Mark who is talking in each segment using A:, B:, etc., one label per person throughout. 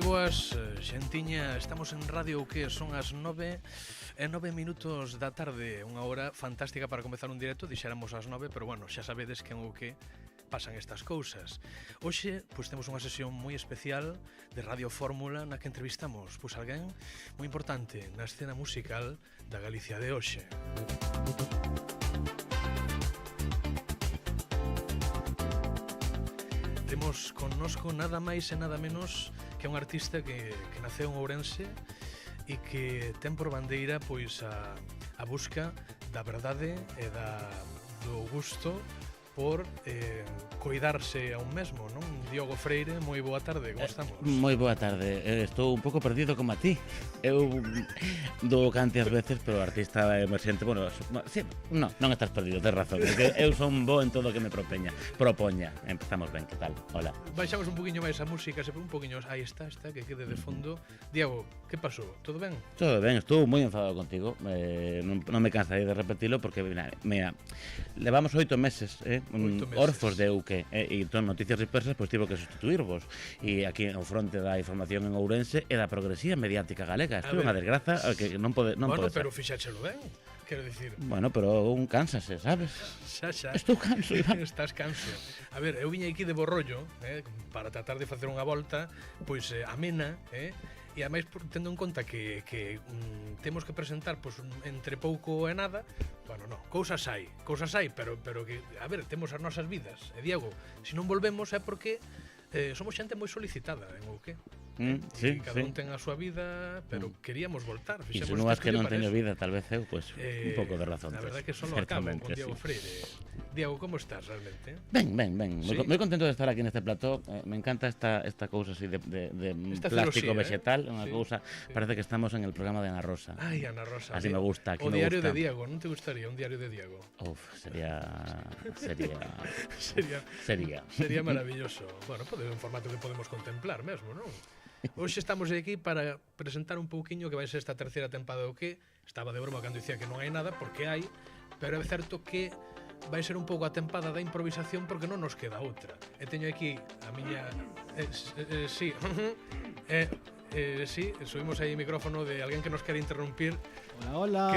A: Boas, xentiña, estamos en Radio que son as 9:09 da tarde, unha hora fantástica para comezar un directo, dixéramos as 9, pero bueno, xa sabedes que en o que pasan estas cousas. Hoxe, pois temos unha sesión moi especial de Radio Fórmula na que entrevistamos pois alguén moi importante na escena musical da Galicia de hoxe. Temos connosco nada máis e nada menos que un artista que naceu en Ourense e que ten por bandeira pois a busca da verdade e do gusto por coidarse a un mesmo, non? Diogo Freire, moi boa tarde, como estamos?
B: Moi boa tarde, estou un pouco perdido como a ti. Eu dou cante ás veces, pero o artista emerxente, bueno, sí, non estás perdido, tes razón, porque eu son bo en todo o que me propoña. Empezamos ben, que tal? Hola.
A: Baixamos un poquinho máis a música, sempre un poquinho, aí está, que quede de fondo. Diego, que pasou? Todo ben?
B: Todo ben, estou moi enfadado contigo, non me cansarei de repetilo, porque, mira, levamos 8 meses, orfos de Euque, e ton noticias dispersas, pois tivo que sustituirvos, e aquí ao fronte da información en Ourense e da progresía mediática galega. Isto é unha desgraza que non pode ser.
A: Bueno, pero fixáchelo ben, quero dicir.
B: Bueno, pero un cánsase, sabes?
A: Xa.
B: Estou canso, Iván.
A: Estás canso. A ver, eu viña aquí de borrollo, para tratar de facer unha volta, pois amena, e ademais tendo en conta que temos que presentar pois entre pouco e nada, bueno, non, cousas hai, pero que, a ver, temos as nosas vidas. E Diego, se non volvemos é porque somos xente moi solicitada en Ouque.
B: Sí,
A: cada un ten a súa vida, pero queríamos voltar.
B: E se non es que non teño vida, tal vez eu, pues, un pouco de razón.
A: A verdade que solo acabo con Diego Freire. Diego, como estás realmente?
B: Ben. ¿Sí? Moi contento de estar aquí neste plató. Me encanta esta cousa así de plástico vegetal, unha cousa, parece que estamos en el programa de Ana Rosa.
A: Ai, Ana Rosa.
B: Así me gusta, aquí
A: o
B: me
A: diario
B: gusta.
A: de Diego, non te gustaría un diario de Diego?
B: Sería
A: Sería maravilloso. Bueno, pode ser un formato que podemos contemplar mesmo, non? Hoxe estamos aquí para presentar un pouquiño que vai ser esta terceira tempada do que estaba de broma cando dicía que non hai nada, porque hai, pero é certo que vai ser un pouco a tempada da improvisación porque non nos queda outra. E teño aquí a miña... sí, subimos aí o micrófono de alguén que nos quere interrumpir.
C: Hola.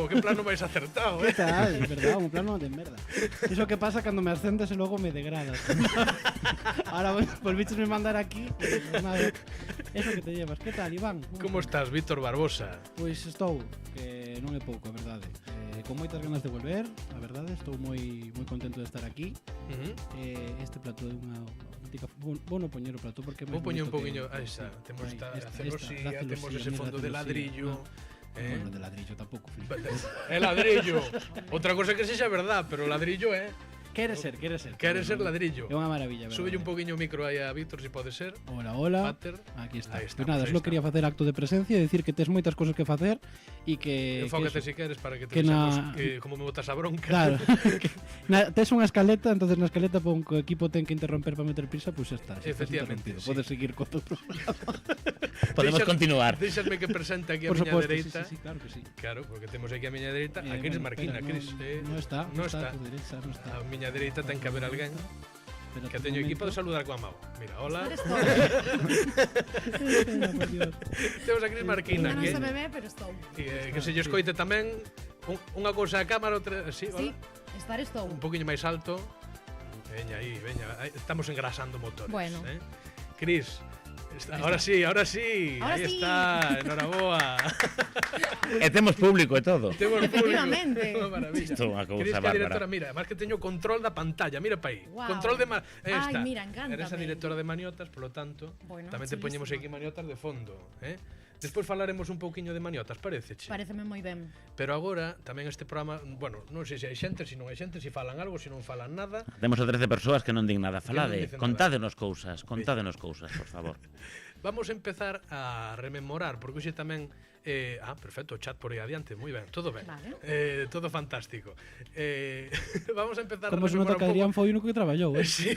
A: Que plano máis acertado,
C: ¿Qué tal? Verdad, un plano de merda. Eso que pasa cando me ascendes e logo me degradas. Ahora volviches me mandar aquí. Eso que te llevas. Que tal, Iván?
A: Como estás, Víctor Barbosa?
C: Pois estou, que non é pouco, a verdade. Con moitas ganas de volver, a verdade, estou moi contento de estar aquí. Este plató é unha auténtica... Vou non poñer o plató porque...
A: Vou poñer un poquinho... Aí está, temos esta celosía, temos ese fondo de ladrillo...
C: Bueno, de ladrillo tampouco, filho.
A: É ladrillo. Outra cosa que sexa verdad, pero ladrillo é...
C: Quere ser ladrillo.
A: É
C: unha maravilla, verdade.
A: Súbelle un poquinho o micro aí a Víctor, se pode ser.
C: Hola.
A: Pater.
C: Aquí está.
A: Pues
C: nada, só quería facer acto de presencia e decir que tes moitas cosas que facer e que...
A: Enfócate se queres para que te dixamos que como me botas a bronca.
C: Claro. Tes unha escaleta, entonces na escaleta pon que o equipo ten que interromper para meter prisa, pois está.
A: Efectivamente.
C: Podes seguir co teu programa.
B: Podemos continuar.
A: Deixadme que presente aquí a miña dereita.
C: Sí, claro que sí.
A: Claro, porque temos aquí a miña dereita a Cris Marquina. Cris,
C: non está. A tu derecha non está.
A: A miña dereita ten que haber alguén que teño aquí para saludar coa mão. Mira, hola. Temos a Cris Marquina.
D: Non se me ve, pero estou.
A: Que se lle escoite tamén unha cousa a cámara, outra... Sí,
D: estar estou.
A: Un poquinho máis alto. Veña aí. Estamos engrasando motores.
D: Bueno.
A: Cris, ahora sí. Aí está, enhoraboa.
B: E temos público e todo.
D: Efectivamente.
B: Isto é unha cousa
A: Cris, que a
B: bárbara.
A: directora, mira, además que teño control da pantalla, mira pa aí.
D: Wow.
A: Control de
D: Ai, mira, encántame.
A: Eres a directora de Maniotas, polo tanto,
D: bueno,
A: tamén te poñemos aquí Maniotas de fondo, Despois falaremos un pouquiño de Maniotas, paréceche?
D: Pareceme moi ben.
A: Pero agora, tamén este programa, bueno, non sei se hai xente, se non hai xente, se falan algo, se non falan nada.
B: Temos a 13 persoas que non din nada. Falade, contádenos cousas, por favor.
A: Vamos a empezar a rememorar, porque hoxe tamén perfecto, o chat por aí adiante, moi ben, todo ben.
D: Vale.
A: Todo fantástico. Vamos a empezar
C: como
A: a rememorar
C: se nota que Adrián foi o único que traballou,
A: Sí.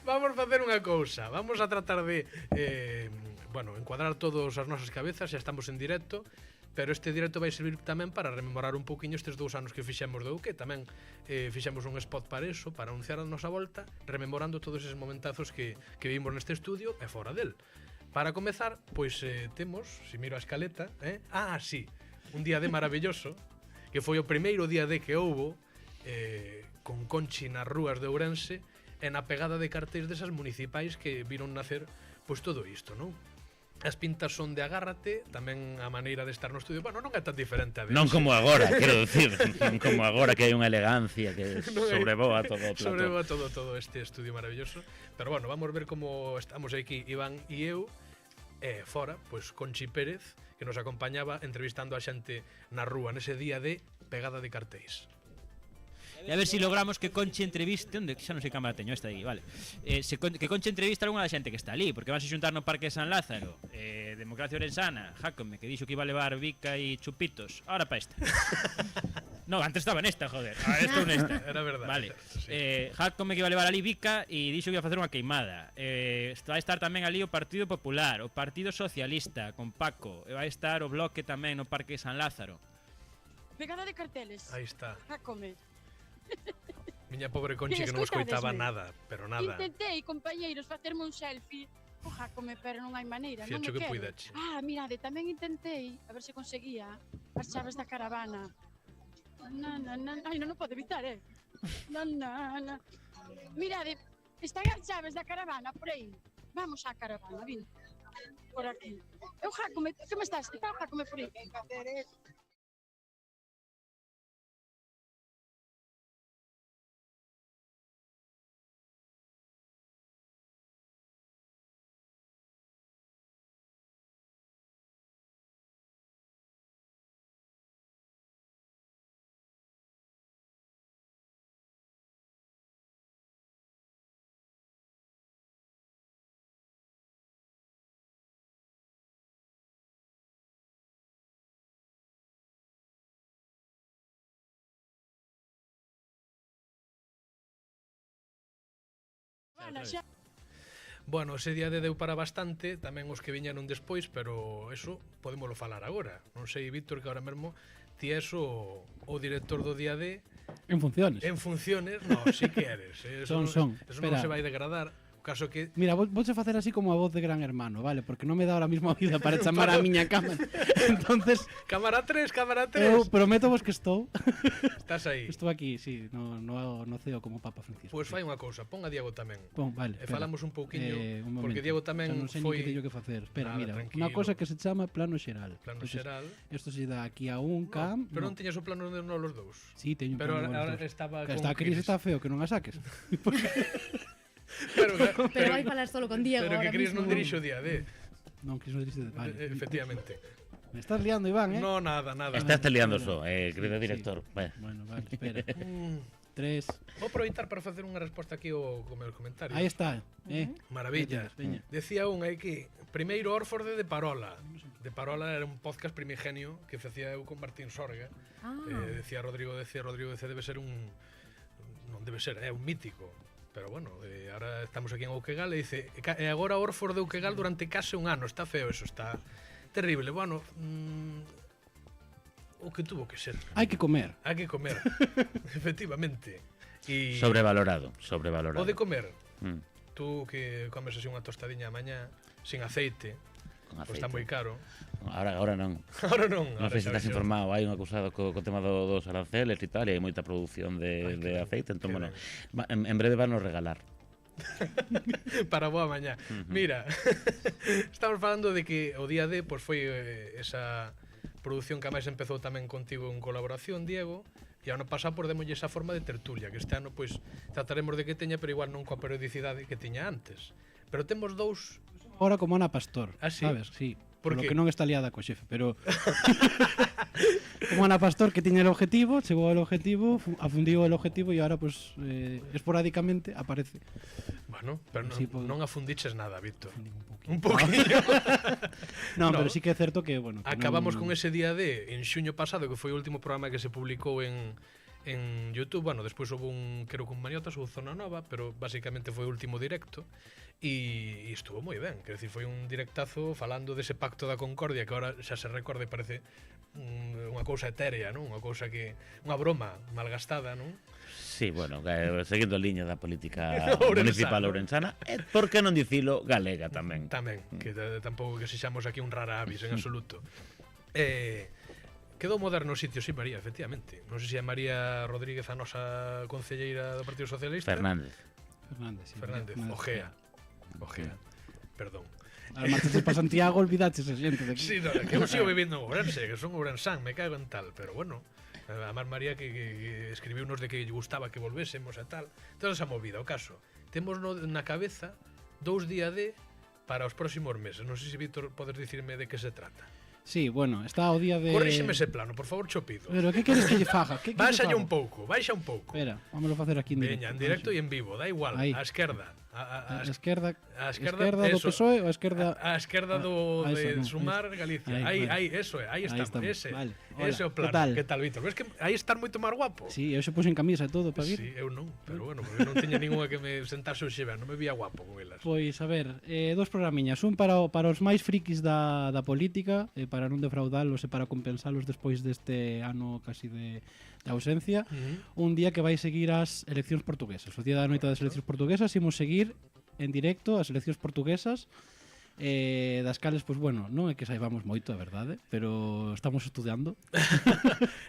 A: Vamos facer unha cousa. Vamos a tratar de encuadrar todos as nosas cabezas, xa estamos en directo. pero este directo vai servir tamén para rememorar un pouquiño estes 2 anos que fixemos do que tamén fixemos un spot para eso, para anunciar a nosa volta, rememorando todos eses momentazos que vimos neste estudio e fora del. Para comezar, pois temos, se miro a escaleta, sí, un día de maravilloso, que foi o primeiro día de que houbo, con Conchi nas rúas de Ourense, e na pegada de cartéis desas municipais que viron nacer pois todo isto, non? As pintas son de agárrate, tamén a maneira de estar no estudio, bueno, non é tan diferente a de
B: non como agora, quero dicir, non como agora que hai unha elegancia que sobrevoa todo o plató.
A: Sobrevoa todo este estudio maravilloso. Pero bueno, vamos ver como estamos aquí Iván e eu, e fora, pois Conchi Pérez, que nos acompañaba entrevistando a xente na rúa nese día de pegada de cartéis.
E: E a ver se logramos que Conchi entreviste, onde xa non sei cámara teño, esta aí, vale. Que Conchi entreviste a algunha da xente que está ali, porque vanse xuntar no Parque de San Lázaro, Democracia Orensana, Jácome, que dixo que iba a levar Vica e chupitos, ahora pa esta. No, antes estaba nesta, joder. Ahora estou nesta.
A: Era verdade.
E: Vale.
A: Sí.
E: Jácome que iba a levar ali Vica e dixo que iba a facer unha queimada. Vai estar tamén ali o Partido Popular, o Partido Socialista con Paco, e vai estar o Bloque tamén no Parque de San Lázaro.
F: Pegada de carteles.
A: Aí está.
F: Jácome.
A: Miña pobre Conchi que non escoitaba nada, pero nada.
F: Intentei, compañeiros, facerme un selfie co Jácome, pero non hai maneira, non me
A: Fíacho que
F: quero.
A: puidache.
F: Mirade, tamén intentei, a ver se conseguía as chaves da caravana. Ai, non pode evitar, Mirade, están as chaves da caravana por aí. Vamos á caravana, vin. Por aquí. Eu Jácome, que me estás? Está o Jácome por aí.
A: Bueno, ese día de deu para bastante, tamén os que viñeron despois, pero eso podémoslo falar agora. Non sei, Víctor, que ahora mesmo ti és o director do día de...
C: En funciones.
A: En funciones, no, si que eres. Eso
C: Son.
A: Eso non se vai degradar. Caso que...
C: Mira, vouche facer así como a voz de Gran Hermano, vale? Porque non me dá ahora mismo a vida para chamar a miña cámara. Entonces,
A: Cámara 3.
C: eu prometo vos que estou.
A: Estás aí.
C: Estou aquí, sí, no ceo como Papa Francisco.
A: Pois fai unha cousa, pon a Diego tamén.
C: Pon, vale.
A: E falamos un pouquiño,
C: un
A: porque Diego tamén
C: non sei
A: foi...
C: ni que teño que facer. Espera,
A: Nada,
C: mira,
A: tranquilo.
C: unha cosa que se chama plano xeral.
A: Plano
C: Entonces,
A: xeral.
C: Isto se dá aquí a un cam.
A: Pero non tiñas o plano de non los dous.
C: Sí, teño un
A: Pero
C: plano
A: ahora
C: dos.
A: estaba
C: Que
A: con
C: está a Cris está feo, que non a saques.
D: Pero vai falar solo con Diego
A: Pero que
D: ahora
A: Cris
D: mismo.
A: non dirixo o día de...
C: Non, Cris non diriste de vale.
A: Efectivamente.
C: Me estás liando, Iván, eh?
A: No, nada.
B: Estás liando só, querido director.
C: Sí. Bueno, vale, espera. 3.
A: Vou aproveitar para facer unha resposta aquí ao comentario.
C: Aí está,
A: Maravilla.
C: Veña.
A: Decía un aquí, primeiro Orforde de Parola. De Parola era un podcast primigenio que facía eu con Martín Sorga. Decía Rodrigo DC debe ser un... Non debe ser, é un mítico. Pero bueno, ahora estamos aquí en Ouquegal e dice, e agora Orford de Ouquegal durante case un ano. Está feo eso, está terrible. Bueno, o que tuvo que ser.
C: Hai que comer.
A: Hai que comer, efectivamente. Y
B: Sobrevalorado.
A: o de comer, tú que comes así unha tostadiña a mañá, sin aceite, pois está moi caro.
B: Ahora non.
A: Ahora non.
B: Non sei se estás informado, hai unha acusado co tema dos aranceles e tal, e hai moita produción de aceite, entón, bueno, en breve van nos regalar.
A: Para boa mañá. Mira, estamos falando de que o día D pois foi esa produción que a máis empezou tamén contigo en colaboración, Diego, e ano pasado por démoslle esa forma de tertulia, que este ano pois trataremos de que teña, pero igual non coa periodicidade que tiña antes. Pero temos dous...
C: Ahora como Ana Pastor,
A: ¿Ah, sí?
C: sabes? Sí.
A: Por
C: Lo
A: qué?
C: que non está liada co xefe, pero como Ana Pastor que tiña el objetivo, chegou ao objetivo, afundiu el objetivo e ahora pues esporádicamente aparece.
A: Bueno, pero
C: Sí,
A: non afundiches nada, Víctor.
C: Un
A: Un poquillo.
C: No,
A: No.
C: pero sí que é certo que, bueno, que
A: Acabamos
C: non...
A: con ese día de en xuño pasado, que foi o último programa que se publicou en en YouTube, bueno, despois houve creo que un Maniotas ou Zona Nova, pero basicamente foi o último directo e estuvo moi ben, quer decir, foi un directazo falando dese pacto da concordia que agora xa se recorda e parece unha cousa etérea, non? Unha broma malgastada, non?
B: Sí, bueno, seguindo a liña da política municipal ourensana, por que non dicilo galega tamén?
A: Tamén, que tampouco que sexamos aquí un rara avis en absoluto. Quedou moderno o sitio, sí, María, efectivamente. Non sei se é María Rodríguez, a nosa concelleira do Partido Socialista.
C: Fernández, Ojea.
A: Perdón.
C: Al marches para Santiago, olvidaches a xente de aquí.
A: Sí, no, que eu sigo vivindo en Ourense, que son ourensán, me cago en tal, pero bueno, a Mar María que escribiu unos de que lle gustaba que volvésemos e tal. Toda esa movida, o caso. Temos na cabeza 2 días para os próximos meses. Non sei se Víctor podes dicirme de que se trata.
C: Sí, bueno, está o día de...
A: Corríxeme ese plano, por favor, cho pido.
C: Pero que queres que lle faga?
A: Baixa un pouco.
C: Espera, vámoslo facer aquí en directo.
A: Veña, en directo e en vivo, da igual,
C: Aí.
A: a esquerda.
C: A esquerda do
A: eso.
C: PSOE ou a esquerda...
A: A esquerda de
C: no,
A: Sumar Galicia.
C: Aí,
A: Aí, eso é, aí estamos, ese.
C: Vale.
A: Ese é o plano. Que tal, Víctor? Ves que aí estar moito máis guapo?
C: Sí, eu se puse en camisa e todo para vir.
A: Sí, eu non, pero bueno, porque non tiña ningunha que me sentase o xever, non me vía guapo con elas.
C: Pois, a ver, 2 programiñas, un para os máis frikis da política, para non defraudalos e para compensalos despois deste ano casi de ausencia, un día que vai seguir as eleccións portuguesas. O día da noite das eleccións portuguesas imos seguir en directo as eleccións portuguesas, das cales, pois, bueno, non é que saibamos moito, a verdade, pero estamos estudiando.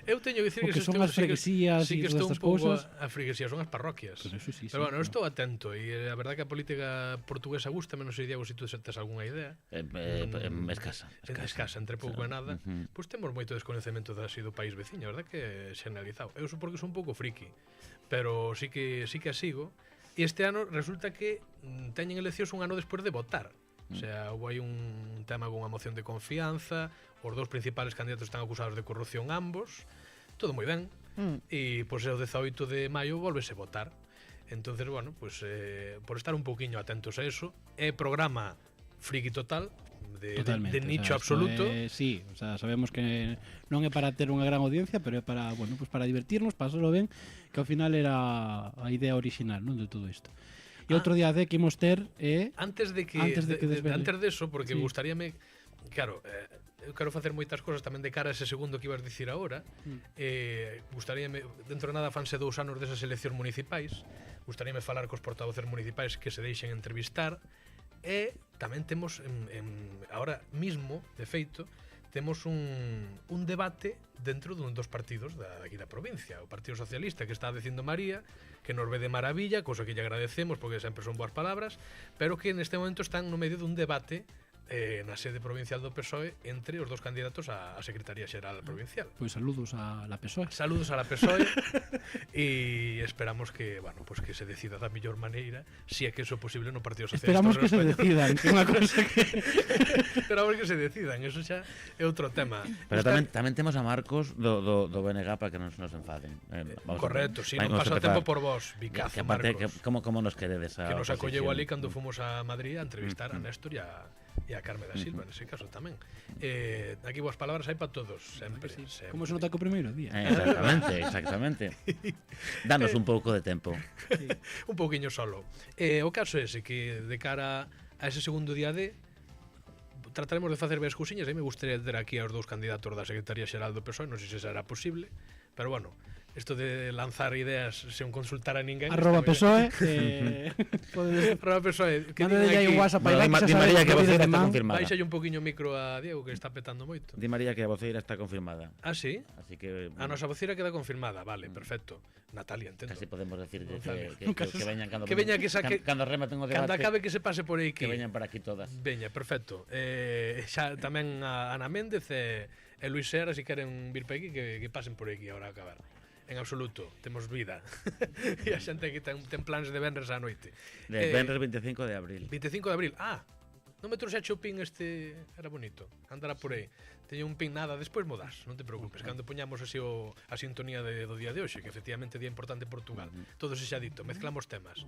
A: Eu teño que dicir
C: que son as freguesías e todas estas cousas.
A: As freguesías son as parroquias.
C: Pero eso sí,
A: pero bueno, estou atento e a verdade que a política portuguesa gusta, menos sei, Diego, se tú tes algunha idea.
B: Escasa.
A: Entre pouco e nada. Pois temos moito descoñecemento do país veciño, a verdade que é xeneralizado. Eu supongo que son un pouco friki, pero sí que a sigo. E este ano resulta que teñen eleccións un ano despois de votar. O sea, houve aí un tema con unha moción de confianza, os 2 principales candidatos están acusados de corrupción ambos, todo moi ben, e pois o 18 de maio volvese a votar. Entonces, bueno, pues por estar un pouquiño atentos a eso, é programa friki total, de nicho, o sea, absoluto.
C: Sí, o sea, sabemos que non é para ter unha gran audiencia, pero é para, bueno, pues para divertirnos, pasarlo ben, que ao final era a idea original, non, de todo isto. E outro día que imos ter
A: antes de eso, porque sí, gustaríame, claro, eu quero facer moitas cosas tamén de cara a ese segundo que ibas dicir agora. Gustaríame, dentro de nada fanse 2 anos desas eleccións municipais, gustaríame falar cos portavoces municipais que se deixen entrevistar. E tamén temos ahora mismo, de feito, temos un debate dentro dun dos partidos daqui da provincia, o Partido Socialista, que está dicindo María, que nos ve de maravilla, cousa que lle agradecemos porque sempre son boas palabras, pero que neste momento están no medio dun debate na sede provincial do PSOE entre os 2 candidatos a Secretaría Xeral Provincial.
C: Pois saludos a la PSOE.
A: Saludos a la PSOE e esperamos que, bueno, pues que se decida da mellor maneira, si é que eso é posible no Partido Socialista.
C: Esperamos que se decidan, que unha cosa que
A: esperamos que se decidan, eso xa é outro tema.
B: Pero tamén temos a Marcos do BNG para que non nos enfaden.
A: Correcto, si non pasa tempo por vos, Bicazo,
B: que aparte, Marcos. Como nos queredes a
A: que nos acolleu ali cando fomos a Madrid a entrevistar a Néstor e a Carme da Silva, nese caso tamén. Aquí boas palabras hai para todos, sempre.
C: Como se nota co primeiro día.
B: Exactamente. Danos un pouco de tempo.
A: Sí. Un pouquiño solo. O caso é ese, que de cara a ese segundo día trataremos de facer ben cousiñas, e me gustaría ter aquí aos 2 candidatos da Secretaría Xeral do PSOE, non sei se será posible, pero bueno, isto de lanzar ideas sen consultar a ninguén.
C: @PSOE.
A: @PSOE.
C: Que diga aí WhatsApp para
B: Di María que a voceira está confirmada.
A: Baixa un poquinho o micro a Diego, que está petando moito.
B: Di María que a voceira está confirmada.
A: Ah, sí?
B: Así que
A: a nosa voceira queda confirmada, vale, perfecto. Natalia, entendo.
B: Casi podemos decir que veñan
A: cando
B: rematen o debate.
A: Cando acabe que se pase por aí
B: que veñan para aquí todas.
A: Veña, perfecto. Xa tamén a Ana Méndez e Luis Seara, se queren vir para aquí, que pasen por aquí agora a acabar. En absoluto, temos vida. E a xente que ten planes de venres á noite.
B: De venres 25 de abril.
A: 25 de abril, non me trouxeche o pin este, era bonito, andará por aí. Teño un pin nada, despois modas, non te preocupes. Cando poñamos así a sintonía do día de hoxe, que efectivamente é día importante en Portugal. Todo se xa dito, mezclamos temas.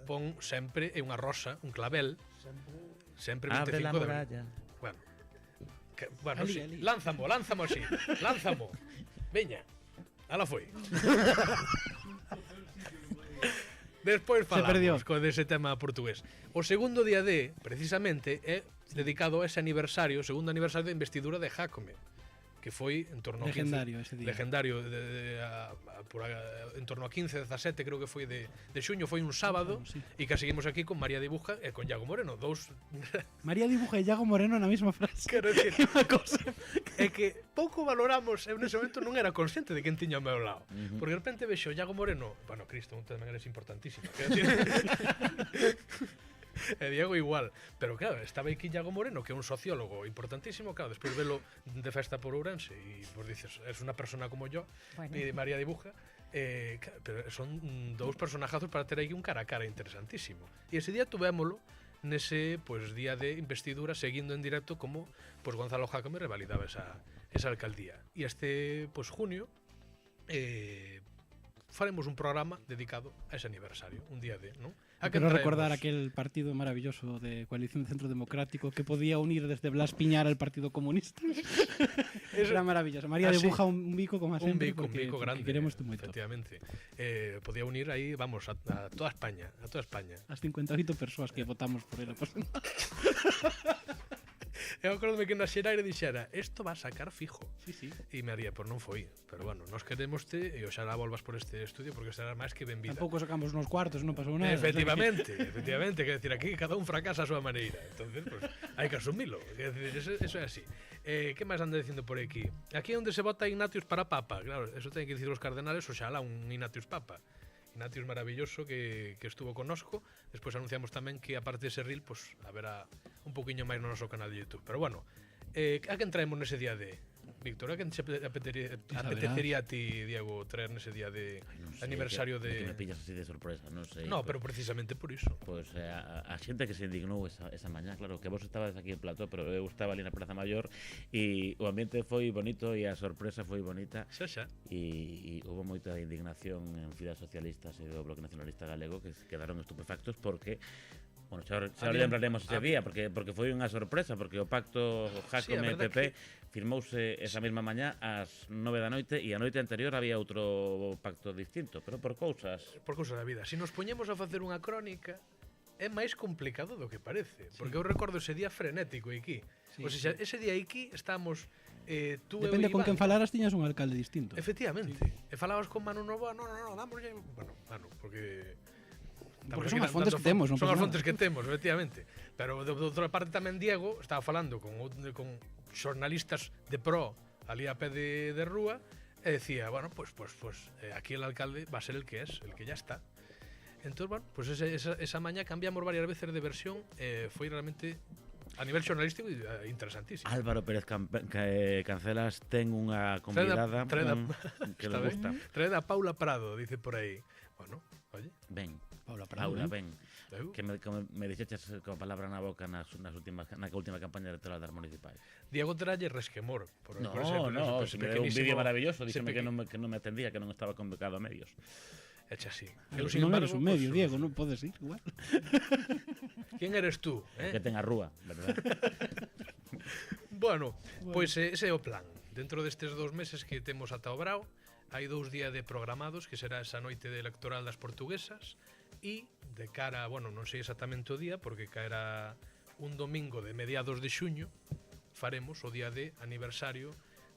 A: Pon sempre unha rosa, un clavel. Sempre 25 de abril. Bueno, Bueno,
C: Ali,
A: sí,
C: ali.
A: lánzamo así. Lánzamo. Veña. Ala foi. Despois falamos dese tema portugués. O segundo día D, precisamente, é dedicado a ese aniversario, o segundo aniversario de investidura de Jácome, que foi en torno ao 15,
C: Legendario ese día.
A: legendario en torno a 15, 17, creo que foi de xuño, foi un sábado,
C: Sí.
A: e que seguimos aquí con María Dibuja e con Iago Moreno, dous
C: María Dibuja e Iago Moreno na mesma frase.
A: quero decir, unha cousa é que pouco valoramos, eu nese momento non era consciente de quen tiña ao meu lado, porque de repente vexo Iago Moreno, bueno, Cristo, tamén eres importantísimo, quero decir, e Diego igual, pero claro, estaba aquí Iago Moreno, que é un sociólogo importantísimo, claro, despois velo de festa por Ourense e pues dices, es una persona como yo,
D: Bueno.
A: e María Dibuja, pero son dous personajazos para ter aí un cara a cara interesantísimo. E ese día tuvémolo nese pues día de investidura seguindo en directo como pues Gonzalo Jácome revalidaba esa alcaldía. E este pues junio faremos un programa dedicado a ese aniversario, un día de, ¿no?
C: Quero recordar aquel partido maravilloso de Coalición de Centro Democrático que podía unir desde Blas Piñar al Partido Comunista. Era maravilloso. María Dibuja un bico como sempre,
A: un bico grande,
C: queremos moito.
A: efectivamente. Podía unir aí, vamos, a toda España,
C: As 58 persoas que votamos por ele. Pues.
A: Eu acordome que na Xeraire dixera esto va a sacar fijo.
C: Sí, sí.
A: E me haría, non foi. Pero bueno, nos queremoste e oxalá volvas por este estudio porque será máis que benvida.
C: Tampouco sacamos nos cuartos, non pasou nada.
A: Efectivamente, quer decir, aquí cada un fracasa a súa maneira. Entonces, pues, hai que asumilo. Quer decir, eso é así. Que máis anda dicindo por aquí? Aquí é onde se vota Ignatius para Papa. Claro, eso ten que dicir os cardenales, oxalá un Ignatius Papa. Ignatius maravilloso que estuvo conosco. Despois anunciamos tamén que aparte de ese reel, pues haberá un poquinho máis no noso canal de YouTube. Pero bueno, a que entraemos nese día de Víctor, a que apetecería a ti, Diego, traer nese día de aniversario de...
B: Que me pillas así de sorpresa, non sei.
A: No, pero precisamente por iso.
B: Pois a xente que se indignou esa mañá, claro, que vos estabades aquí en plató, pero eu estaba ali na Praza Maior e o ambiente foi bonito e a sorpresa foi bonita.
A: Xa.
B: E houve moita indignación en filas socialistas e do Bloque Nacionalista Galego que quedaron estupefactos porque bueno, xa lembraremos ese día porque foi unha sorpresa porque o pacto Jácome
A: sí,
B: PP firmouse esa mesma mañá ás 9 da noite e a noite anterior había outro pacto distinto, pero por cousas
A: da vida. Se nos poñemos a facer unha crónica é máis complicado do que parece, porque eu recordo ese día frenético aquí.
C: Sí,
A: O sea, ese día aquí estábamos tú
C: Depende
A: e
C: con
A: Iván.
C: quen falaras tiñas un alcalde distinto.
A: Efectivamente. E falabas con Manu Novoa, no, damos ya, bueno, Manu, porque
C: son as fontes que temos, non
A: son
C: pasa
A: as
C: nada.
A: fontes que temos, efectivamente. Pero de outra parte tamén Diego estaba falando con xornalistas de pro ali a pé de rúa e decía, bueno, pues aquí el alcalde va a ser el que es, el que ya está. Entonces, bueno, pues esa mañá cambiamos varias veces de versión, foi realmente a nivel xornalístico interesantísimo.
B: Álvaro Pérez Cancelas ten unha convidada que le gusta.
A: Traeda Paula Prado, dice por aí. Bueno, oye.
B: Ben.
C: Paula Prado,
B: Ben. Que me dixeches coa palabra na boca na última campaña electoral das municipais.
A: Diego tralle resquemor.
B: No, se me deu un vídeo maravilloso, díxeme que non me atendía, que non estaba convocado a medios.
A: Echa así.
C: Non eres un medio, Diego, non podes ir igual.
A: ¿Quién eres tú?
B: Que ten a rúa, verdad?
A: Bueno, pois ese é o plan. Dentro destes 2 meses que temos ata o Brao, hai 2 días de programados, que será esa noite electoral das portuguesas, e de cara, bueno, non sei exactamente o día, porque caerá un domingo de mediados de xuño, faremos o día de aniversario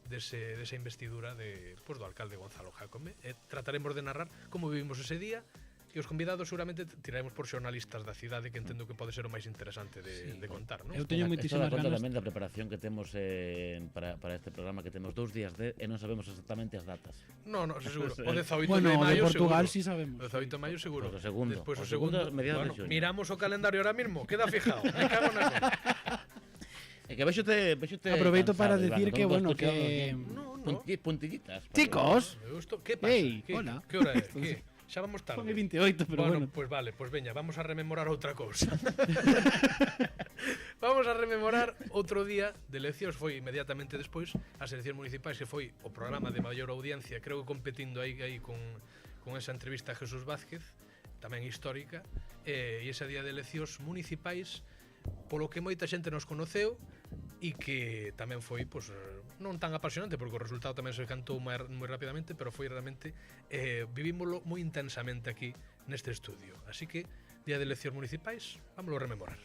A: desa investidura do alcalde Gonzalo Jácome. Trataremos de narrar como vivimos ese día e os convidados seguramente tiraremos por xornalistas da cidade que entendo que pode ser o máis interesante de contar, non?
C: Eu teño moitísimas
B: ganas.
C: ganas
B: Tamén da preparación que temos para este programa, que temos 2 días e non sabemos exactamente as datas.
A: No, seguro. O 18
C: bueno,
A: de maio
C: de Portugal
A: seguro.
C: sí sabemos.
A: O 18 de maio seguro.
B: Pues o segundo.
A: Despois
B: O segundo, mediados de xuño.
A: Miramos o calendario ahora mismo, queda fijado. Me cago na cosa.
B: É que vexote
C: aproveito para
B: cansado,
C: decir
B: Iván,
C: que,
B: con
C: bueno,
B: dos
C: que...
B: puntillitas.
C: Chicos,
A: ¿Qué pasa?
C: Ei,
A: ¿Qué?
C: hola.
A: ¿Qué hora é? ¿Qué? Xa vamos tarde.
C: Son 28, pero bueno.
A: Pues vale, pues veña, vamos a rememorar outra cousa. Vamos a rememorar outro día de eleccións, foi inmediatamente despois as eleccións municipais, que foi o programa de maior audiencia, creo que competindo aí con esa entrevista a Jesús Vázquez, tamén histórica, e ese día de eleccións municipais, polo que moita xente nos conoceu, e que tamén foi non tan apasionante porque o resultado tamén se cantou moi rapidamente, pero foi realmente vivímoslo moi intensamente aquí neste estudio. Así que, día de eleccións municipais, vámoslo rememorar.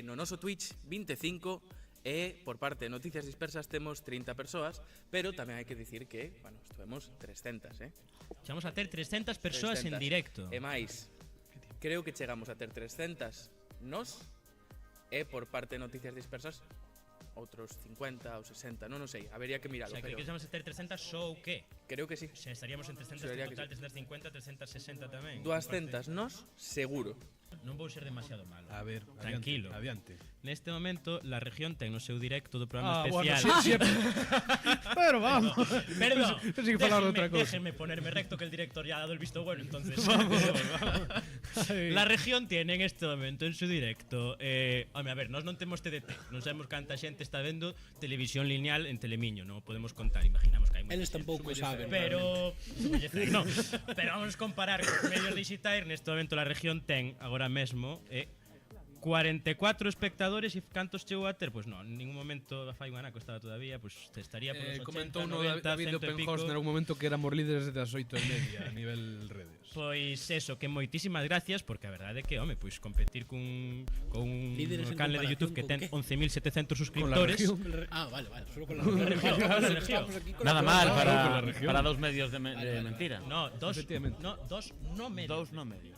G: No noso Twitch 25 e por parte de Noticias Dispersas temos 30 persoas, pero tamén hai que dicir que, bueno, estuvemos 300,
E: Chegamos a ter 300 persoas en directo.
G: E máis, creo que chegamos a ter 300 nos e por parte de Noticias Dispersas outros 50 ou 60, non sei, habería que miralo.
E: O sea, que chegamos a ter 300 só ou que?
G: Creo que sí.
E: O sea, estaríamos en 300 en total, 350, 360 tamén.
G: 200 nos, seguro.
E: Non vou ser demasiado malo.
A: A ver,
E: tranquilo.
A: Adiante.
E: Neste momento, la región ten no seu directo do programa especial.
A: Bueno, sí,
C: Pero vamos.
E: Perdón.
C: Tens que falar de outra cosa.
E: Déjenme ponerme recto que el director ya ha dado el visto bueno, entonces.
C: Vamos.
E: La región tiene en este momento en su directo. Home, a ver, nós non temos TDT. Non sabemos canta xente está vendo televisión lineal en Telemiño. Non podemos contar, imaginamos que hai moita
H: Eles
E: xente.
H: tampouco saben.
E: Pero no. Pero vamos a comparar con medios digitais. Neste momento la región ten agora mesmo 44 espectadores e cantos chegou a ter? Pois non, en ningún momento fai un anaco estaba todavía, pois estaría por os 80,
A: Comentou
E: 90,
A: David
E: 100 e pico.
A: Openhorst en algún momento que éramos líderes das 8:30 a nivel redes.
E: Pois eso, que moitísimas gracias, porque a verdade é que, home, pois competir cun
H: Líderes en
E: canal de YouTube que ten
H: comparación
E: 11.700 suscriptores.
H: Vale, solo con la
E: región. Con la región.
B: Nada mal
A: la región.
B: para dos medios de mentira.
E: No, dos no medios.
B: Dos no medios.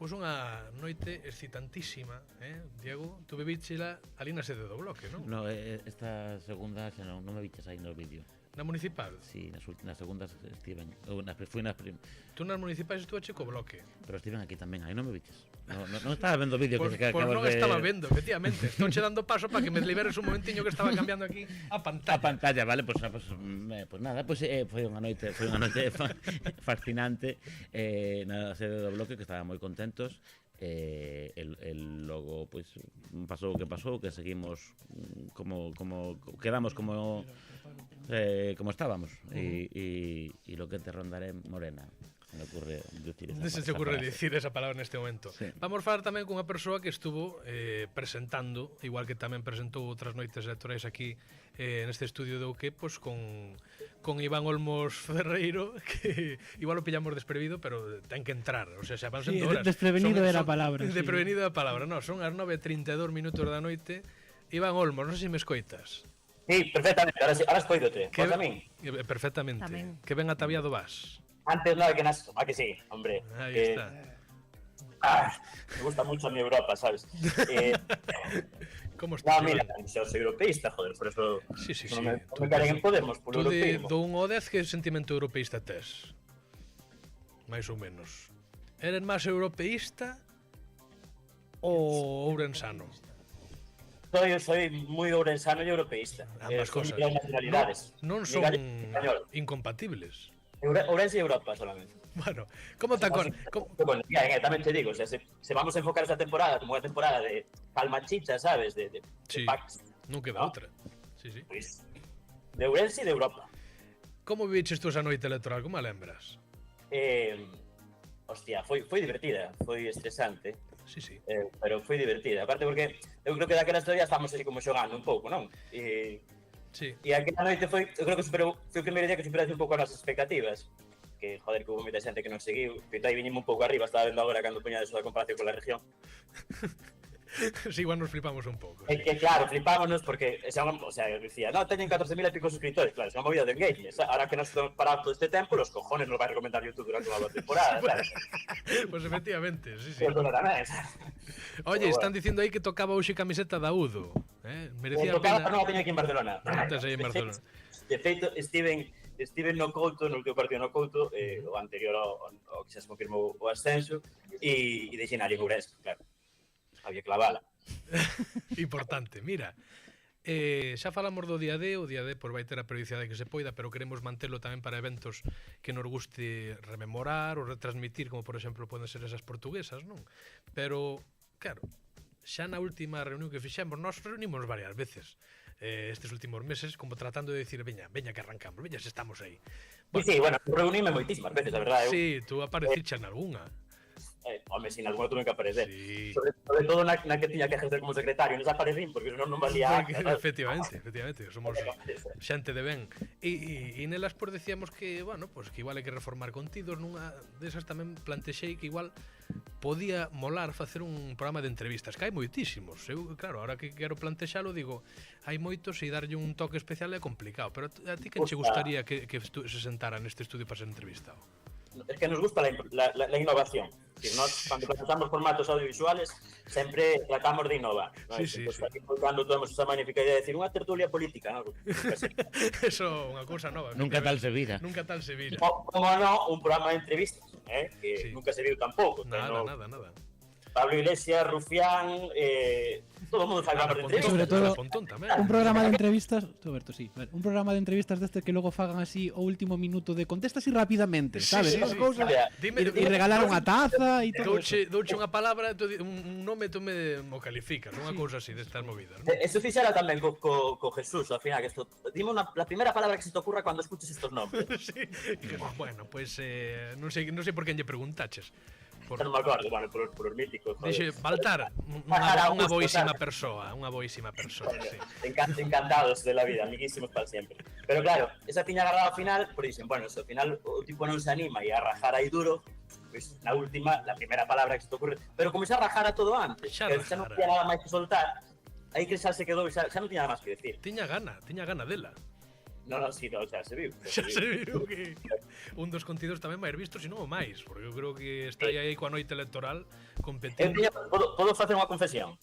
A: Pois unha noite excitantísima, Diego, tu vivíchela ali na sede do bloque, non?
B: No, esta segunda xa non me viches aí no vídeo.
A: Na municipal?
B: Sí, nas segundas estiven. Fui nas
A: Tú nas municipais estuve co bloque.
B: pero estiven aquí tamén, aí non me viches. Non estaba vendo o vídeo
A: Pois
B: que acabas
A: non
B: de...
A: estaba vendo, efectivamente. Estou che dando paso para que me liberes un momentiño que estaba cambiando aquí a pantalla.
B: A pantalla, vale, pues nada, foi unha noite fascinante na sede do bloque, que estaba moi contentos. Logo pues pasou o que pasou, que seguimos como quedamos como estábamos e lo que te rondaré morena. Me ocurre
A: decir esa palabra neste momento.
B: Sí.
A: Vamos falar tamén cunha persoa que estuvo presentando, igual que tamén presentou outras noites electorais aquí neste estudio de UK, pues con Iván Olmos Ferreiro, que igual o pillamos desprevido, pero ten que entrar, o sea, xa van sendo horas.
C: Desprevenido era a palabra.
A: Desprevenido a palabra, no, son as 9:32 minutos da noite. Iván Olmos, non sei se me escoitas.
I: Sí, perfectamente, ahora escoídote. Vos a min?
A: Perfectamente.
D: Tamén.
A: Que ben ataviado vas.
I: Antes no, que nas... que sí, hombre.
A: Ahí está.
I: Me gusta mucho mi Europa, ¿sabes?
A: Como está?
I: No, mira, yo soy europeísta, joder, por eso
A: Sí.
I: no me caren en Podemos, por
A: Tú
I: europeísmo.
A: do 1 ao 10 que sentimento europeísta tes? Mais ou menos. Eres máis europeísta ou ourensano?
I: Soy muy ourensano y europeísta.
A: Ambas
I: Son
A: cosas.
I: las nacionalidades.
A: Non
I: Ni
A: son
I: gallego ni español.
A: incompatibles.
I: Ourense y Europa solamente.
A: Bueno, como te acordas?
I: Bueno, ya, también te digo, o sea, se vamos a enfocar esta temporada como una temporada de palmachicha, ¿sabes? De
A: Sí,
I: packs,
A: non queda
I: ¿no?
A: outra. Sí.
I: Pues, de Ourense y de Europa.
A: Como viviches tú esa noite electoral? Como a lembras?
I: Hostia, foi divertida, foi estresante.
A: Sí.
I: Pero foi divertida, aparte porque eu creo que daquelas todavía estamos así como xogando un pouco, non?
A: Sí.
I: E aquela noite foi, eu creo que foi o primeiro día que superase un pouco as expectativas, que joder, que hubo moita xente que non seguiu, que aí vinimos un pouco arriba, estaba vendo agora cando poñades a comparación con la región.
A: Sí, igual nos flipamos un pouco.
I: É que claro, flipámonos porque, o sea, eu dicía, no, teñen 14.000 e pico suscriptores, claro, es unha movida de engagement. Ahora que nos estamos parados todo este tempo, los cojones nos vai recomendar YouTube durante unha temporada, sabes?
A: Pues efectivamente, sí.
I: Pues non era nada, sabes?
A: Oye, están dicindo aí que tocaba hoxe camiseta da Udo, merecía a
I: Tocaba,
A: pena.
I: non a teña aquí en Barcelona.
A: Estás aí en Barcelona.
I: De feito, Steven no Couto, no último partido no Couto, o anterior ao que xa se confirmou o ascenso, e deixen ali en Ourense, claro. Había clavala.
A: Importante, mira. Xa falamos do día D, o día D vai ter a periodicidade que se poida, pero queremos mantelo tamén para eventos que nos guste rememorar ou retransmitir, como por exemplo poden ser esas portuguesas, non? Pero, claro, xa na última reunión que fixemos, nós reunimos varias veces estes últimos meses, como tratando de decir, veña que arrancamos, veña, se estamos aí.
I: Bueno, reuníme moitísimas veces, a verdade.
A: Sí, tú apareciches en algunha.
I: Home, sin alguna tuve que aparecer.
A: Sí.
I: Sobre todo na que tiña que ejercer como secretario, non aparecín, porque senón non valía.
A: Efectivamente, somos xente de ben. E nelas pues decíamos que, bueno, pues que igual hai que reformar contidos, nunha desas tamén plantexei que igual podía molar facer un programa de entrevistas, que hai moitísimos. Eu, claro, ahora que quero plantexalo, digo, hai moitos e darlle un toque especial é complicado, pero a ti que che gustaría que se sentara neste estudio para ser entrevistado?
I: Es que nos gusta la innovación. Es decir, nos, cuando presentamos formatos audiovisuales, sempre tratamos de innovar. ¿No?
A: Sí.
I: Cando temos esa magnífica idea de decir unha tertulia política, ¿no?
A: Eso, unha cousa nova.
B: Nunca tal se vira.
I: Como no, un programa de entrevistas, que nunca se viu tampouco.
A: Nada.
I: Pablo Iglesias, Rufián, todo o mundo fai programas de entrevistas.
C: Sobre todo, un programa de entrevistas, Roberto, sí, un programa de entrevistas deste que logo fagan así o último minuto de contesta así rapidamente, sabes?
A: Sí.
C: E regalar unha taza e todo.
A: Douche unha palabra, un nome, tú me calificas, unha cousa así destas movidas, ¿no?
I: Eso fixera tamén co Jesús, ao final, que esto, dime la primera palabra que se te ocurra cando escuches estos nombres.
A: Sí. Bueno, pues non sei por quen lle preguntaches.
I: Non me acordo, bueno, por os míticos.
A: Dixe, Baltar, unha boísima persoa, sí.
I: Encantados de la vida, amiguísimos para siempre. Pero claro, esa tiña agarrada ao final, por dicen, bueno, se ao final o tipo non se anima e a rajar aí duro, pois na última, la primera palabra que se te ocurre, pero como xa rajara todo antes, xa non tiña nada máis que soltar, aí que xa se quedou, xa non tiña nada máis que decir.
A: Tiña gana dela.
I: No, sí, xa se viu.
A: Xa se viu que un dos contidos tamén máis vistos, e non o máis, porque eu creo que está aí coa noite electoral competindo.
I: Podo facer unha confesión?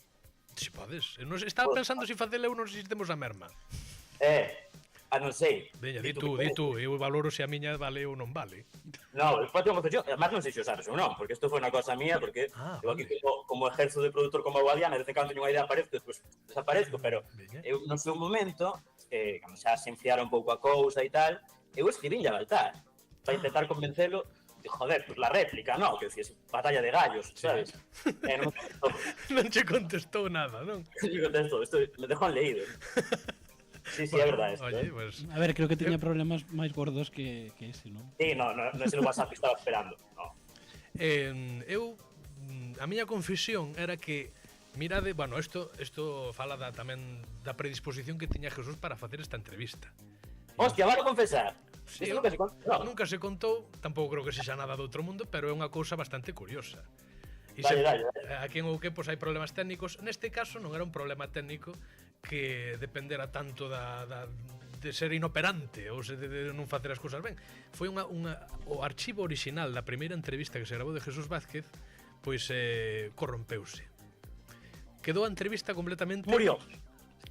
A: Si podes. Estaba pensando se facela eu non sei se temos a merma.
I: Non sei.
A: Veña, di tú, eu valoro se a miña vale ou non vale.
I: No, despois unha confesión, además non sei se o sabes ou non, porque isto foi unha cosa mía, porque eu aquí como ejerzo de productor como Guadiana, desde cando teño unha idea aparezco, despois desaparezco, pero eu no seu momento, cando xa se enfriara un pouco a cousa e tal, eu escribín a Baltar para intentar convencelo de, joder, pues la réplica, no, que decías, batalla de gallos, sabes?
A: Non che contestou nada, non?
I: Non che contestou, isto me dejó leído. Sí, é verdade.
A: Oye, pues...
C: A ver, creo que tiña problemas máis gordos que ese, non?
I: Sí, no é o WhatsApp que estaba esperando, no.
A: A miña confesión era que mirade, bueno, isto fala tamén da predisposición que tiña Jesús para facer esta entrevista.
I: Hostia, vale confesar.
A: Sí, nunca se contou, tampouco creo que sexa nada do outro mundo, pero é unha cousa bastante curiosa.
I: Dale.
A: Aquí en Ouque hai problemas técnicos. Neste caso non era un problema técnico que dependera tanto de ser inoperante ou de non facer as cousas ben. Foi o archivo orixinal da primeira entrevista que se gravou de Jesús Vázquez, pois corrompeuse. Quedou a entrevista completamente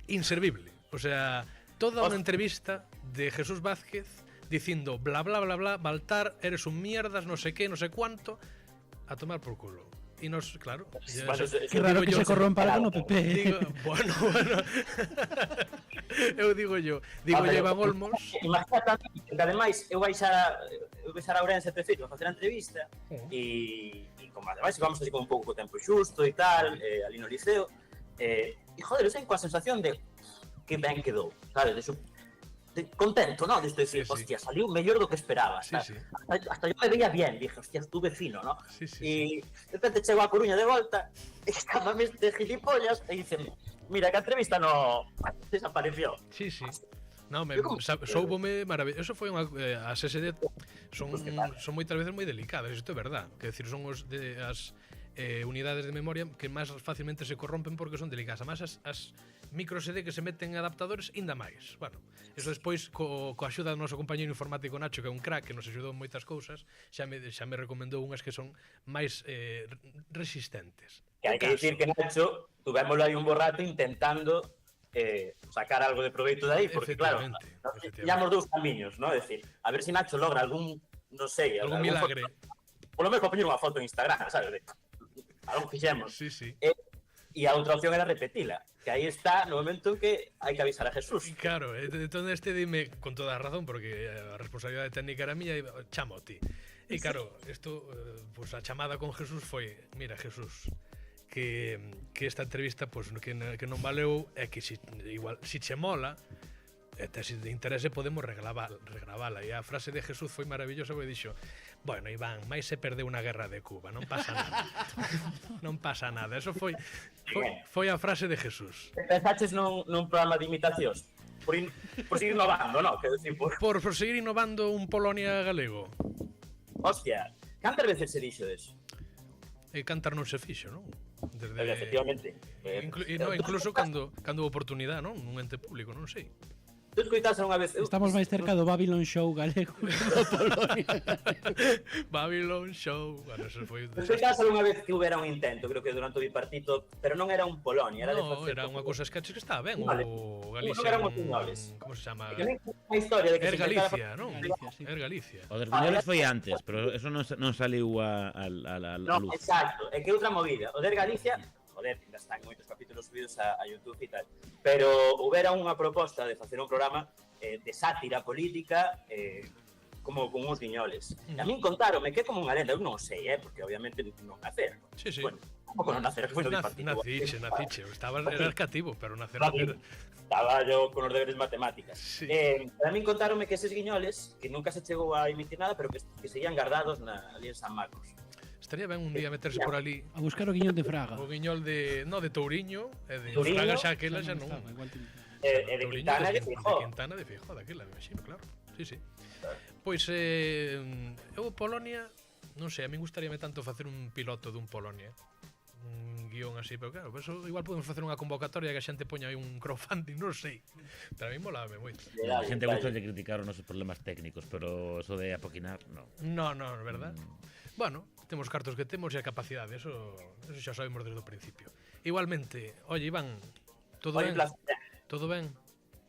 A: inservible. O sea, toda unha entrevista de Jesús Vázquez dicindo bla bla bla bla, Baltar, eres un mierdas, no sé qué, no sé cuánto, a tomar por culo. E nos, claro,
C: que raro que se corrompa algo no PP.
A: Bueno. Eu digo Iván Olmos.
I: Imagínate que ademais eu baixar a Ourense prefeito a facer a entrevista e como ademais vamos así con un pouco tempo xusto e tal, ali no liceo, e joder, eu sei coa sensación de que ben quedou, sabes, contento, ¿no? De esto decir, hostia, salió mellor do que esperaba. Hasta yo me veía bien, dije, hostia, estuve fino, ¿no? Y de repente chego a Coruña de volta e estaba de gilipollas e dicen, mira, que a entrevista no desapareció.
A: Sí. No, soubome maravilloso. Eso foi unha as SED son moitas veces moi delicadas, isto é verdad. Que decir, son as unidades de memoria que máis facilmente se corrompen porque son delicadas. Además, as micro SD que se meten en adaptadores ainda máis. Bueno, eso despois coa axuda do noso compañeiro informático Nacho, que é un crack, que nos axudou en moitas cousas, xa me recomendou unhas que son máis resistentes.
I: Que hai que dicir que Nacho tuvémoslo aí un borrato intentando sacar algo de proveito de aí, porque claro, pillamos dous camiños, ¿no? É dicir, a ver se Nacho logra algún, non sei,
A: algún milagre.
I: Polo menos poñer unha foto en Instagram, sabes? Algo fixemos.
A: Sí, sí.
I: E a outra opción era repetila, que aí está no momento en que hai que avisar a Jesús.
A: Claro, entón dime con toda a razón, porque a responsabilidade técnica era mía, chamo a ti. E claro, isto, pues a chamada con Jesús foi, mira, Jesús, que esta entrevista pues, que non valeu é que si che mola e tes de interese podemos regravala. E a frase de Jesús foi maravillosa, porque dixo, bueno, Iván, máis se perdeu unha guerra de Cuba, non pasa nada. Non pasa nada. Eso foi a frase de Jesús.
I: Pensaches nun programa de imitacións? Por seguir innovando, non?
A: Por seguir innovando un Polonia galego.
I: Hostia, cantas veces se dixo eso?
A: E cantar non se fixo, non?
I: Efectivamente.
A: Incluso cando oportunidade, non? Nun ente público, non sei.
I: Tu escoitaste unha vez...
C: Estamos máis cerca do Babylon Show galego do Polonia.
A: Babylon Show... Bueno, eso foi...
I: Escoitaste unha vez que houbera un intento, creo que durante o bipartito, pero non era un Polonia, era
A: no, era unha cousa sketch que estaba ben, o Galicia...
I: Non eran os Guiñoles.
A: Como se chama?
I: Unha historia de que...
A: Er Galicia, non? Er Galicia.
B: O dos Guiñoles foi antes, pero eso non saliu a luz.
I: Non, exacto, é que outra movida. O de Galicia... Joder, ainda están moitos capítulos subidos a YouTube e tal. Pero houbera unha proposta de facer un programa de sátira política como con uns guiñoles. E a min contáronme que é como unha lenda, eu non sei, porque obviamente non nacer.
A: Sí, sí.
I: Bueno, como non nacer, foi no bipartito.
A: Naciche, eras cativo, pero nacer.
I: Estaba yo con os deberes matemáticas.
A: Sí.
I: A min contáronme que eses guiñoles, que nunca se chegou a emitir nada, pero que seguían guardados ali en San Marcos.
A: Estaría ben un día meterse por ali
C: a buscar o guiñol de Fraga.
A: O guiñol de Touriño, e de
I: Touriño,
A: Fraga xa aquela xa non.
I: E de Quintana de Feijóo.
A: De Quintana de Feijóo, daquela, me imagino, claro. Sí. Pois eu Polonia, non sei, a min gustaríame tanto facer un piloto dun Polonia. Un guión así, pero claro, eso igual podemos facer unha convocatoria que a xente poña aí un crowdfunding, non sei. Pero a mí molábame moito.
B: A xente gusta de criticar os nosos problemas técnicos, pero eso de apoquinar, non.
A: Non, verdad? Bueno, temos cartos que temos e a capacidade, eso xa sabemos desde o principio. Igualmente, oye, Iván, todo ben? Todo ben?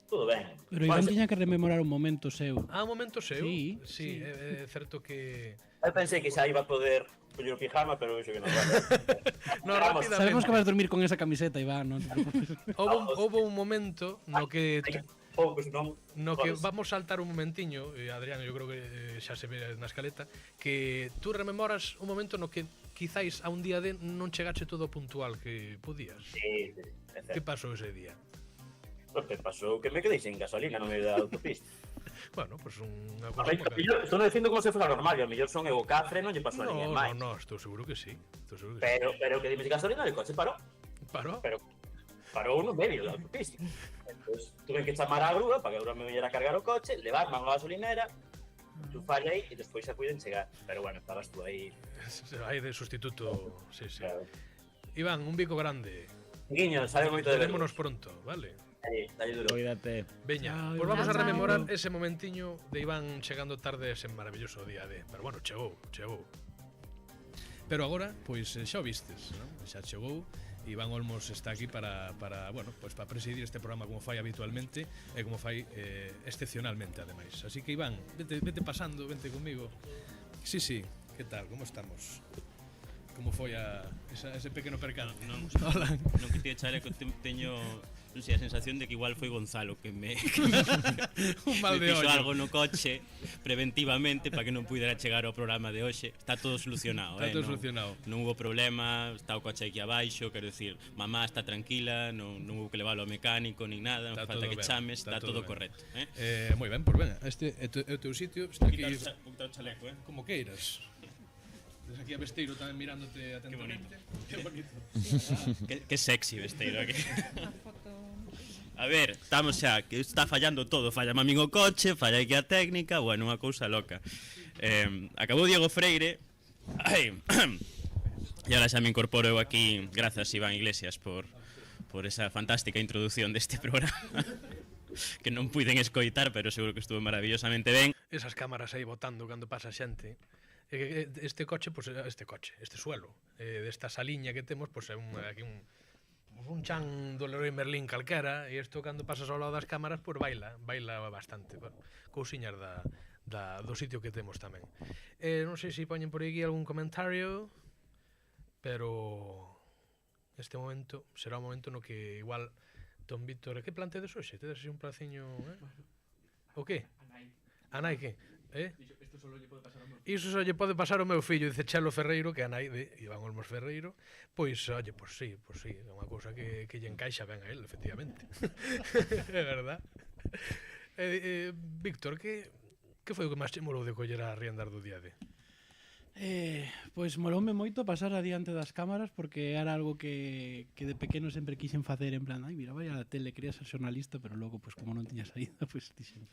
I: Todo ben.
C: Pero Iván tiña que rememorar un momento seu.
A: Un momento seu?
C: Sí.
A: É certo que...
I: Eu pensei que xa iba a poder poñer o pijama, pero iso que non
A: no, rápidamente.
C: Sabemos que vas a dormir con esa camiseta, Iván, non te preocupes.
A: Houve un momento no que...
I: No
A: que vamos saltar un momentiño, Adrián, eu creo que xa se ve na escaleta, que tú rememoras un momento no que quizáis a un día de non chegache todo puntual que podías.
I: Sí.
A: Que pasou ese día?
I: Pues que pasou que me quedei sen gasolina no medio da autopista.
A: Bueno, pues unha cosa...
I: Estou dicindo como se fora normal, e ao mellor son eu o cafre, non lle pasou a ninguén máis.
A: No, estou seguro que sí.
I: Pero que dime gasolina, el coche parou. Pero parou no medio da autopista. Entón, tuve que chamar a grúa para que a grúa me viñera a cargar o coche, levarme a unha gasolinera, chufarlle aí e despois xa puiden chegar. Pero bueno, estabas tú aí...
A: Aí de sustituto, sí.
I: Claro.
A: Iván, un bico grande.
I: Guiño, sabe moito de
A: verémonos pronto, vale?
I: Dale duro.
B: Cuídate.
A: Veña, pues vamos a rememorar ese momentiño de Iván chegando tarde ese maravilloso día de... Pero bueno, chegou. Pero agora, pois xa o vistes, non? Xa chegou. Iván Olmos está aquí para presidir este programa como fai habitualmente e como fai excepcionalmente, ademais. Así que, Iván, vete pasando, vente comigo. Sí, que tal, como estamos? Como foi ese pequeno percance?
E: Non que te echare que teño non sei, a sensación de que igual foi Gonzalo que me
A: un mal de
E: fixo algo no coche preventivamente para que non pudera chegar ao programa de hoxe. Está todo solucionado,
A: solucionado.
E: Non hubo problema, está o coche aquí abaixo, quero dicir, mamá está tranquila, non hubo que leválo ao mecánico nin nada, non falta que chames, está todo correcto,
A: moi ben, pues venga, este é o teu sitio, está aquí.
E: Quitar o chaleco,
A: como queiras. Desde aquí a Besteiro tamén mirándote atentamente.
E: Qué bonito. Qué sexy Besteiro aquí. A ver, estamos xa, que está fallando todo. Falla a min o coche, falla aquí a técnica. Bueno, unha cousa loca. Acabou Diego Freire.
J: E ahora xa me incorporo eu aquí, grazas Iván Iglesias por esa fantástica introducción deste programa que non puiden escoitar, pero seguro que estuvo maravillosamente ben.
A: Esas cámaras aí botando cando pasa xente. Este coche, este suelo, desta saliña que temos, pois é aquí un chan do Leroy Merlin calquera, e isto cando pasas ao lado das cámaras, pois baila bastante. Cousiñas do sitio que temos tamén. Non sei se poñen por aquí algún comentario, pero este momento será un momento no que igual Don Víctor, que plantedes hoxe? Tedes un placiño, O que? A nai que? Iso só lle pode pasar ao meu fillo, dice Chelo Ferreiro, que é a nai de Iván Olmos Ferreiro. Pois, oye, pois sí, é unha cousa que lle encaixa ben a él, efectivamente. É verdad. Víctor, que foi o que máis che molou de coller a riendas do día de?
C: Pois moloume moito pasar adiante das cámaras porque era algo que de pequeno sempre quixen facer en plan, ai, mira, vai a tele, quería ser xornalista, pero logo, pois, como non tiña saída, pois, dixen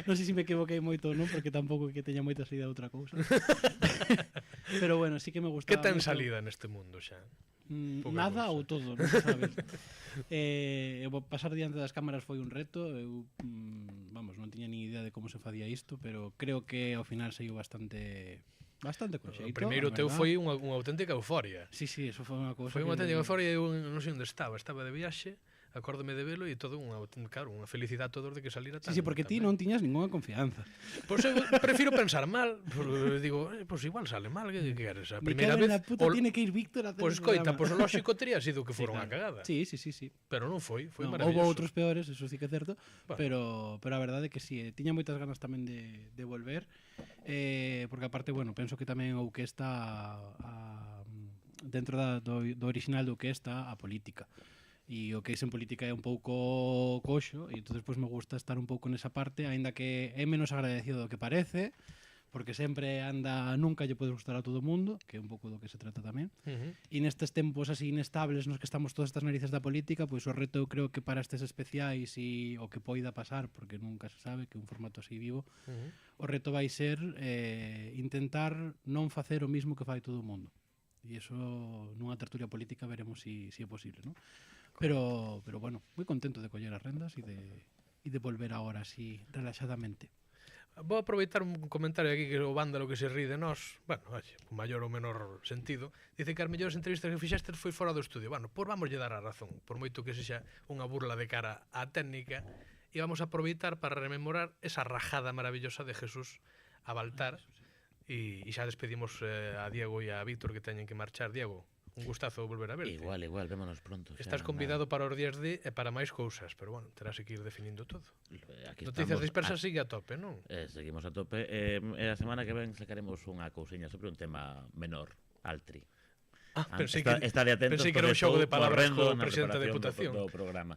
C: non sei se me equivoquei moito ou non, porque tampouco que teña moita saída outra cousa. Pero bueno, sí que me gustaba.
A: Que ten salida neste mundo xa?
C: Nada ou todo, non se sabe. Pasar diante das cámaras foi un reto. Eu, non tiña ni idea de como se facía isto, pero creo que ao final saiu bastante con xeito.
A: O primeiro teu foi unha auténtica euforia.
C: Sí, eso foi unha cousa.
A: Foi unha auténtica euforia, eu non sei onde estaba de viaxe, acórdome de velo e todo unha felicidade todos de que salira tan.
C: Sí, porque ti non tiñas ninguna confianza.
A: Pois eu prefiro pensar mal, digo, pois igual sale mal, que queres? A primeira vez
C: na puta tiene que ir Víctor a hacer.
A: Pois coita, pois o lóxico tería sido que fora unha cagada.
C: Sí.
A: Pero non foi maravilloso.
C: Houve outros peores, eso sí que é certo, pero a verdade é que sí, tiña moitas ganas tamén de volver, porque aparte, penso que tamén o que está dentro do original do que está a política. E o que é en política é un pouco coxo, e entonces me gusta estar un pouco nesa parte, aínda que é menos agradecido do que parece, porque sempre nunca lle pode gustar a todo o mundo, que é un pouco do que se trata tamén. E nestes tempos así inestables nos que estamos todas estas narices da política, pois o reto eu creo que para estes especiais e o que poida pasar, porque nunca se sabe que é un formato así vivo, o reto vai ser intentar non facer o mismo que fai todo o mundo. E iso nunha tertulia política veremos se é posible, non? Pero moi contento de coller as rendas e de volver agora así relaxadamente.
A: Vou aproveitar un comentario aquí que o vándalo que se rí de nós, con maior ou menor sentido, dice que as mellores entrevistas que fixestes foi fora do estudio. Vamos lle dar a razón, por moito que sexa unha burla de cara á técnica, e vamos a aproveitar para rememorar esa rajada maravillosa de Jesús a Baltar, e xa despedimos a Diego e a Víctor que teñen que marchar. Diego, un gustazo volver a verte.
B: Igual, vémonos pronto.
A: Estás convidado para os días de e para máis cousas, pero terás que ir definindo todo. Noticias dispersas sigue a tope, non?
B: Seguimos a tope. A semana que ven sacaremos unha cousiña sobre un tema menor, altri.
A: Pensei que era un xogo de palabras co presidente da Deputación
B: do programa.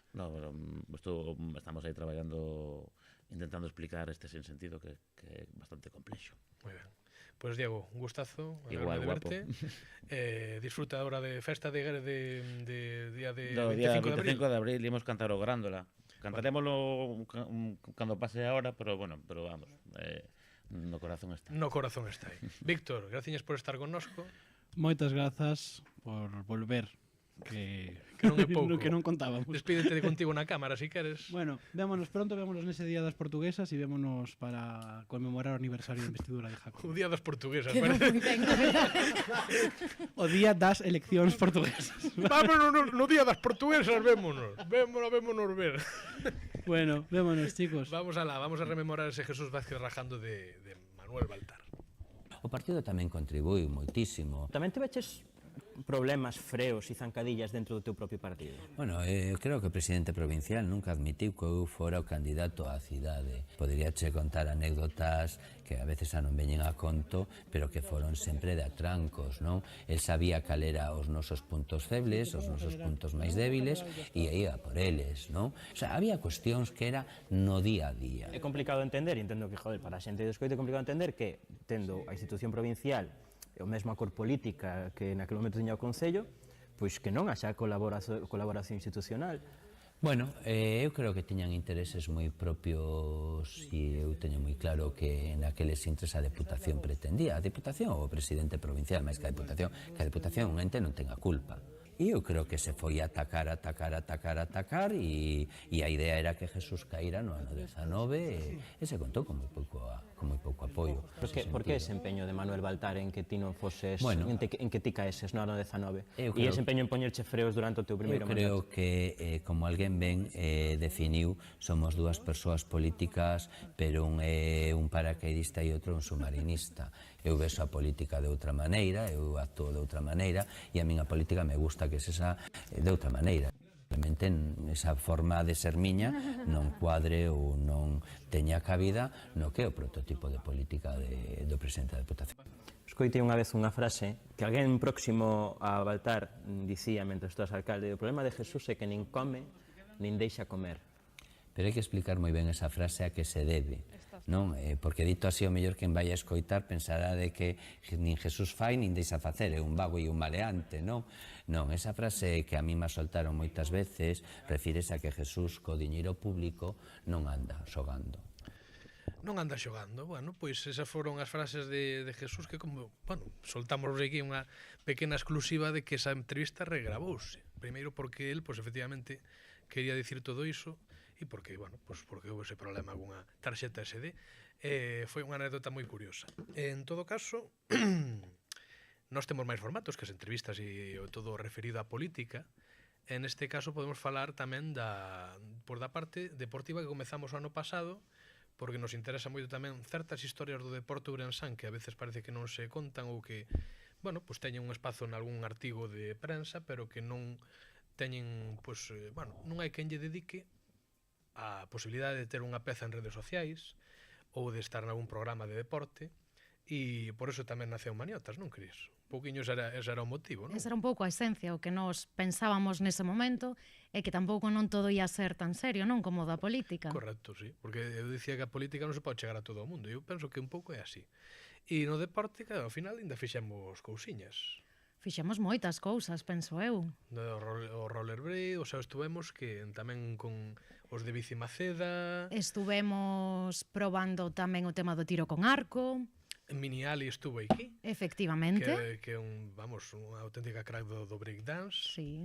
B: Estamos aí traballando, intentando explicar este sinsentido que é bastante complexo.
A: Moi ben. Pois Diego, un gustazo
B: igual,
A: de verte. Disfruta ahora de festa de día de
B: 25 de abril. Imos cantar o Grándola. Cantarémoslo cando pase a hora, pero vamos, no corazón está.
A: No corazón está aí. Víctor, gracias por estar connosco.
C: Moitas grazas por volver, que
A: non é pouco.
C: Que non contábamos.
A: Despídete de contigo na cámara, si queres.
C: Bueno, vémonos pronto, vémonos nese Día das Portuguesas e vémonos para conmemorar o aniversario de investidura de Jacob.
A: O Día das Portuguesas,
D: Quedou moi ben, a verdade.
C: O Día das eleccións portuguesas.
A: Vámonos no Día das Portuguesas, vémonos ver.
C: Bueno, vémonos, chicos.
A: Vamos a rememorar ese Jesús Vázquez rajando de Manuel Baltar.
K: O partido tamén contribuiu moitísimo.
L: Tamén te veches problemas, freos e zancadillas dentro do teu propio partido?
K: Bueno, eu creo que o presidente provincial nunca admitiu que eu fora o candidato á cidade. Poderíache contar anécdotas que a veces non veñen a conto, pero que foron sempre de atrancos, non? El sabía cal era os nosos puntos febles, os nosos puntos máis débiles, e ia por eles, non? O sea, había cuestións que era no día a día.
L: É complicado entender, e entendo que, para a xente de escoito é complicado entender que, tendo a institución provincial e o mesmo a cor política que naquele momento tiña o Concello, pois que non haxa colaboración institucional.
K: Bueno, eu creo que tiñan intereses moi propios e eu teño moi claro que naqueles intres a Deputación pretendía. A Deputación ou o presidente provincial, máis que a Deputación un ente non ten a culpa. E eu creo que se foi a atacar e a idea era que Jesús caíra no ano 19 e se contou con moi pouco apoio.
L: Por que ese empeño de Manuel Baltar en que ti non foses, en que ti caeses no ano 19? E ese empeño en poñerche freos durante o teu primeiro mandato?
K: Eu creo que, como alguén ben definiu, somos dúas persoas políticas, pero un é un paracaidista e outro un submarinista. Eu vexo a política de outra maneira, eu actúo de outra maneira, e a miña política me gusta que sexa de outra maneira. Realmente esa forma de ser miña non cuadre ou non teña cabida no que é o prototipo de política do presidente da Deputación.
L: Escoitei unha vez unha frase que alguén próximo a Baltar dicía mentre estás alcalde: o problema de Jesús é que nin come nin deixa comer.
K: Pero hai que explicar moi ben esa frase a que se debe, non? Porque dito así, o mellor quen vai a escoitar pensará de que nin Jesús fai nin deixa facer, é un vago e un maleante, non? Non, esa frase que a mí me soltaron moitas veces refírese a que Jesús co diñeiro público non anda xogando.
A: Non anda xogando, bueno, pois esas foron as frases de Jesús que, como, bueno, soltamos aquí unha pequena exclusiva de que esa entrevista regravouse. Primeiro porque el, pois efectivamente, quería dicir todo iso, e porque, bueno, pois porque houve ese problema cunha tarxeta SD. Foi unha anécdota moi curiosa. En todo caso, nós temos máis formatos que as entrevistas e todo referido á política. En este caso podemos falar tamén da parte deportiva que comezamos o ano pasado, porque nos interesa moito tamén certas historias do deporte ourensán que a veces parece que non se contan ou que, bueno, pois teñen un espazo en algún artigo de prensa, pero que non teñen, pois, bueno, non hai quen lle dedique a posibilidade de ter unha peza en redes sociais ou de estar en algún programa de deporte, e por eso tamén naceu Maniotas, non crees? Un pouquiño ese era o motivo, non?
D: Esa era un pouco a esencia, o que nos pensábamos nese momento, é que tampouco non todo ia ser tan serio, non, como da política.
A: Correcto, sí, porque eu dicía que a política non se pode chegar a todo o mundo, e eu penso que un pouco é así. E no deporte, que ao final ainda fixemos cousiñas.
D: Fixemos moitas cousas, penso eu.
A: O rollerblade, o sea, estuvemos que tamén con os de Bici Maceda.
D: Estuvemos probando tamén o tema do tiro con arco.
A: Mini Ali estuvo aquí.
D: Efectivamente.
A: Que é unha auténtica crack do breakdance.
D: Sí.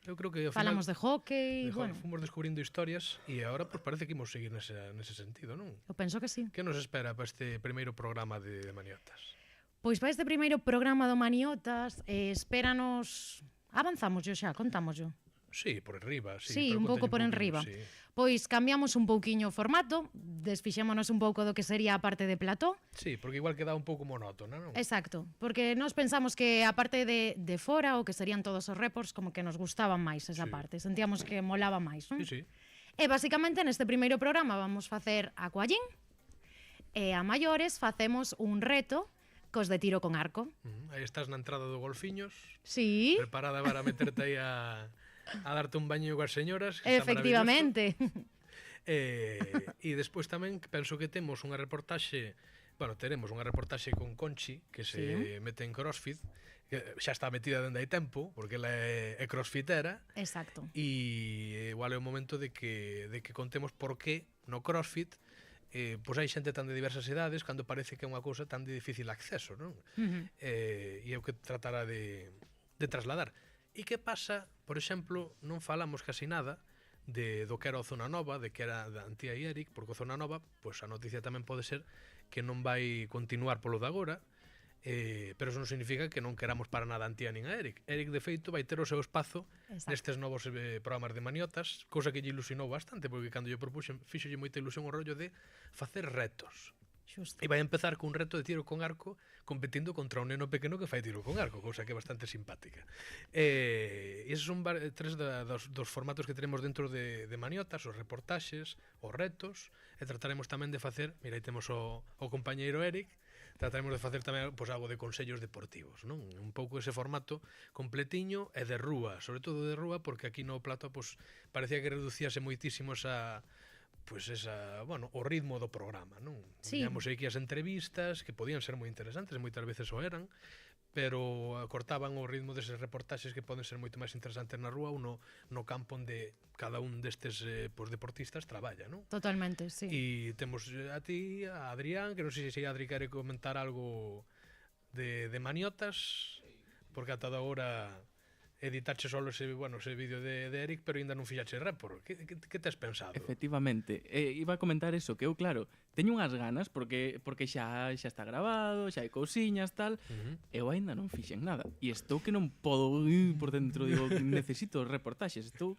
A: Eu creo que ao
D: falamos de hockey, bueno.
A: Fomos descubrindo historias e agora pues, parece que imos seguir nese sentido, non?
D: Eu penso que sí.
A: Que nos espera para este primeiro programa de Maniotas?
D: Pois para este primeiro programa do Maniotas, espéranos... Avanzamos xa, contamos yo.
A: Sí, por enriba.
D: Sí, un pouco por enriba.
A: Sí.
D: Pois cambiamos un pouquiño o formato, desfixémonos un pouco do que sería a parte de plató.
A: Sí, porque igual queda un pouco monótona, non?
D: Exacto, porque nós pensamos que a parte de fora, o que serían todos os reports, como que nos gustaban máis esa parte, sentíamos que molaba máis, non?
A: Sí, sí.
D: E basicamente neste primeiro programa vamos facer aquallín, e a maiores facemos un reto cos de tiro con arco.
A: Aí estás na entrada do Golfiños.
D: Sí.
A: Preparada para meterte aí a darte un baño coas señoras.
D: Efectivamente.
A: E despois tamén penso que temos unha reportaxe, bueno, teremos unha reportaxe con Conchi que se mete en CrossFit, que xa está metida dende hai tempo, porque ela é crossfitera.
D: Exacto.
A: E igual é o momento de que contemos por que no CrossFit pois hai xente tan de diversas edades cando parece que é unha cousa tan de difícil acceso, non? E é o que tratará de trasladar. E que pasa, por exemplo, non falamos casi nada do que era o Zona Nova, de que era da Antía e Eric, porque o Zona Nova, pois a noticia tamén pode ser que non vai continuar polo de agora, pero eso non significa que non queramos para nada a Antía nin a Eric. Eric, de feito, vai ter o seu espazo nestes novos programas de Maniotas, cousa que lle ilusionou bastante, porque cando lle propuxen, fíxolle moita ilusión o rollo de facer retos.
D: Xusto.
A: E vai empezar cun reto de tiro con arco competindo contra un neno pequeno que fai tiro con arco, cousa que é bastante simpática. E esos son tres dos formatos que tenemos dentro de Maniotas, os reportaxes, os retos, e trataremos tamén de facer, mira, aí temos o compañeiro Eric, trataremos de facer tamén pois, algo de consellos deportivos, non? Un pouco ese formato completiño e de rúa, sobre todo de rúa, porque aquí no Plato pois, parecía que reducíase moitísimo o ritmo do programa, non?
D: Sí.
A: Tiñamos aquí as entrevistas que podían ser moi interesantes, moitas veces o eran, pero cortaban o ritmo deses reportaxes que poden ser moito máis interesantes na rúa ou no campo onde cada un destes deportistas traballa, non?
D: Totalmente, sí.
A: E temos a ti, a Adrián, que non sei se Adri quere comentar algo de maniotas, porque ata agora editache solo ese vídeo de Eric, pero ainda non fixache report. Que tes pensado?
M: Efectivamente, iba a comentar eso, que eu, claro, teño unhas ganas, porque xa está grabado, xa hai cousiñas, tal, eu aínda non fixen nada, e estou que non podo ir por dentro, digo, necesito reportaxes, estou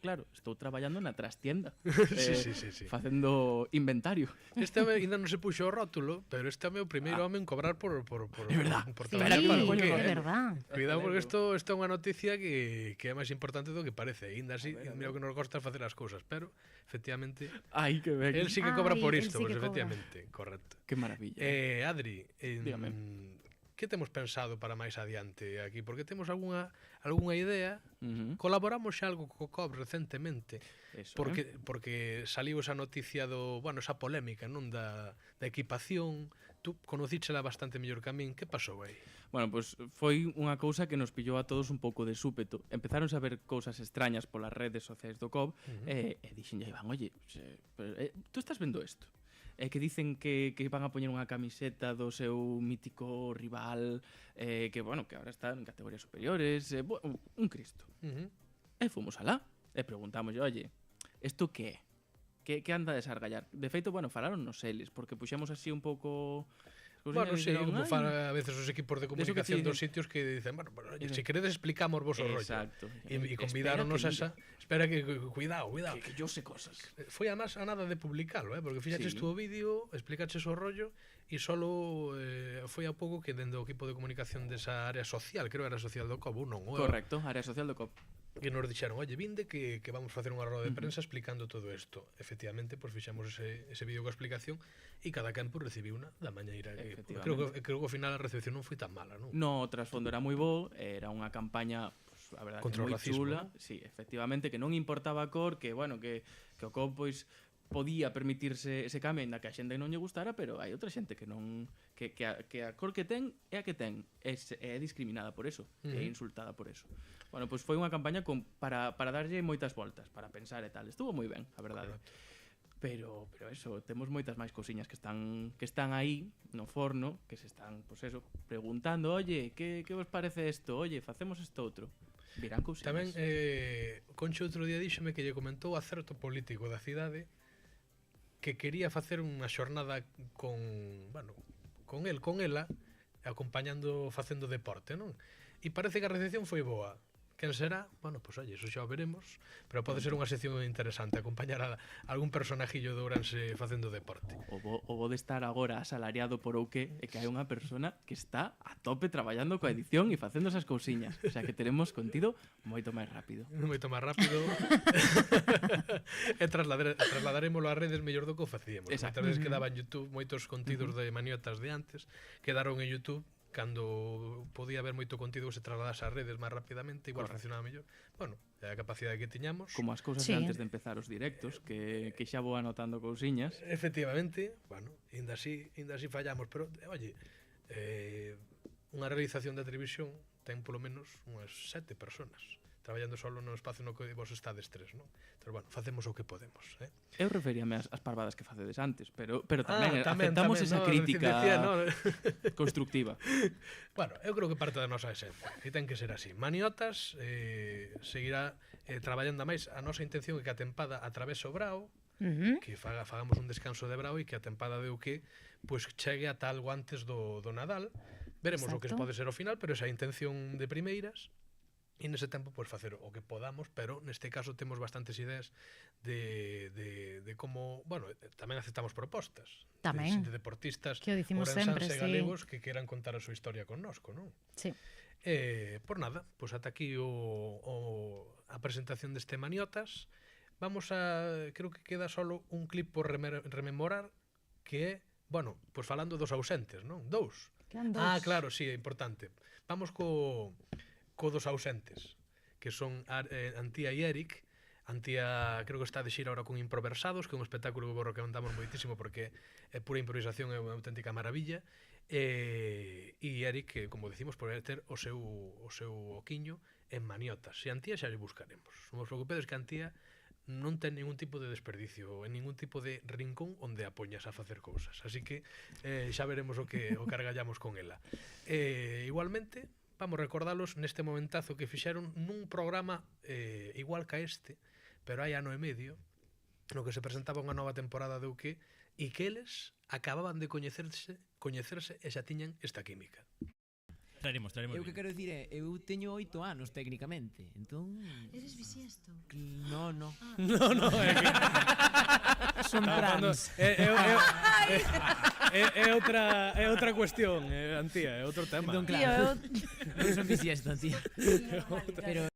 M: traballando na trastienda,
A: sí.
M: facendo inventario.
A: Este aínda non se puxo o rótulo, pero este é o meu primeiro home en cobrar por
M: é verdad.
A: traballar para o que,
D: é verdad.
A: Cuidado, porque isto é unha noticia que é máis importante do que parece, ainda así, mira que nos gosta facer as cousas, pero efectivamente
M: Ai, que ben.
A: el sí que cobra por
D: Ai,
A: isto,
D: el sí
A: pues,
D: que
A: efectivamente, correcto.
M: Que maravilla.
A: Adri,
M: dígame.
A: que temos pensado para máis adiante aquí? Porque temos algunha idea, colaboramos xa algo co COP recentemente,
M: Eso,
A: porque saliu esa noticia esa polémica, non, da equipación. Tú conocíchela bastante mellor que a min. Que pasou aí?
M: Bueno, pues foi unha cousa que nos pillou a todos un pouco de súpeto. Empezaron a ver cousas extrañas polas redes sociais do COP e dixen a Iván, oye, tú estás vendo isto? Que dicen que van a poñer unha camiseta do seu mítico rival, que ahora está en categorías superiores, un Cristo. E fomos alá e preguntamos, oye, isto que é? Que anda a desargallar? De feito, falaron nos eles, porque puxemos así un pouco...
A: Sí, como fan a veces os equipos de comunicación dos sitios que dicen, oye, se queredes explicamos vos o rollo.
M: Exacto.
A: E convidaronnos a esa... Espera que, cuidado.
M: Que yo sé cosas.
A: Foi además a nada de publicalo, porque fixaches tú o vídeo, explicaches o rollo, e solo foi a pouco que dende o equipo de comunicación desa área social, creo que era social do COP, non?
M: Correcto, área social do COP.
A: Que nos dixeron, oye, vinde que vamos facer unha roda de prensa explicando todo isto. Efectivamente, pues fixamos ese vídeo coa explicación e cada campo recibiu unha da mañeira. Creo que ao final a recepción non foi tan mala, non?
M: No, o trasfondo era moi bo, era unha campaña, a verdade,
A: contra
M: moi
A: o racismo,
M: chula.
A: ¿no?
M: Sí, efectivamente, que non importaba a cor, que o COP, pois, podía permitirse ese cambio, ainda que a xente non lle gustara, pero hai outra xente que non que a cor que ten é a que ten, é discriminada por eso, é insultada por eso. Bueno, pois foi unha campaña para darlle moitas voltas, para pensar e tal. Estuvo moi ben, a verdade. Pero eso, temos moitas máis cousiñas que están aí no forno, que se están, pois eso, preguntando, oye, que vos parece isto? Oye, facemos isto outro. Virán cousiñas.
A: Tamén Concho outro día díxeme que lle comentou a certo político da cidade que quería facer unha xornada con ela, acompañando, facendo deporte, non? E parece que a recepción foi boa. Quen será? Bueno, pois oye, eso xa o veremos, pero pode ser unha sección interesante acompañar a algún personajillo de Ourense facendo deporte.
M: O bo de estar agora asalariado por Ouque é que hai unha persona que está a tope traballando coa edición e facendo esas cousiñas. O sea que teremos contido moito máis rápido.
A: Moito máis rápido. E trasladaremoslo ás redes mellor do que o facíamos. Moitas veces quedaba en YouTube moitos contidos de maniotas de antes, quedaron en YouTube cando podía haber moito contido que se trasladase ás redes máis rapidamente, igual funcionaba mellor. Bueno, a capacidade que tiñamos.
M: Como as cousas antes de empezar os directos, que xa vou anotando cousiñas.
A: Efectivamente, ainda así fallamos, pero, oye, unha realización da televisión ten polo menos unhas 7 personas traballando solo no espacio no que vos estades 3, non? Pero, facemos o que podemos,
M: Eu referíame ás parvadas que facedes antes, pero tamén aceptamos esa crítica constructiva.
A: Bueno, eu creo que parte da nosa esencia, e ten que ser así. Maniotas seguirá traballando máis. A nosa intención é que a tempada a través do Brao, que fagamos un descanso de Brao e que a tempada de Uque chegue ata algo antes do Nadal. Veremos o que pode ser o final, pero esa intención de primeiras. E nese tempo, facer o que podamos, pero neste caso temos bastantes ideas de como, tamén aceptamos propostas de deportistas ourensanses e galegos que queran contar a súa historia connosco, non?
D: Sí.
A: Por nada, ata aquí a presentación deste Maniotas. Vamos creo que queda solo un clip por rememorar, que é, falando dos ausentes, non? Dous. Claro, sí, é importante. Vamos co dos ausentes, que son Antía e Eric. Antía creo que está de xira ahora con Improversados, que é un espectáculo que vos recomendamos moitísimo porque é pura improvisación, é unha auténtica maravilla. E Eric, que como decimos, pode ter o seu oquiño en Maniotas. E Antía xa lle buscaremos. Non vos preocupedes que Antía non ten ningún tipo de desperdicio, en ningún tipo de rincón onde a poñas a facer cousas. Así que xa veremos o que argallamos con ela. Igualmente, vamos recordalos neste momentazo que fixeron nun programa igual que este, pero hai ano e medio, no que se presentaba unha nova temporada de UK e que eles acababan de coñecerse e xa tiñan esta química.
E: Traeremos.
N: Eu que quero dicir é, eu teño 8 anos técnicamente, entón...
D: Eres bisiesto?
N: No.
A: No, é que...
N: Son trans.
A: É outra cuestión, Antía, é outro tema.
N: Entón, claro, non son bisiesto, tía. Pero...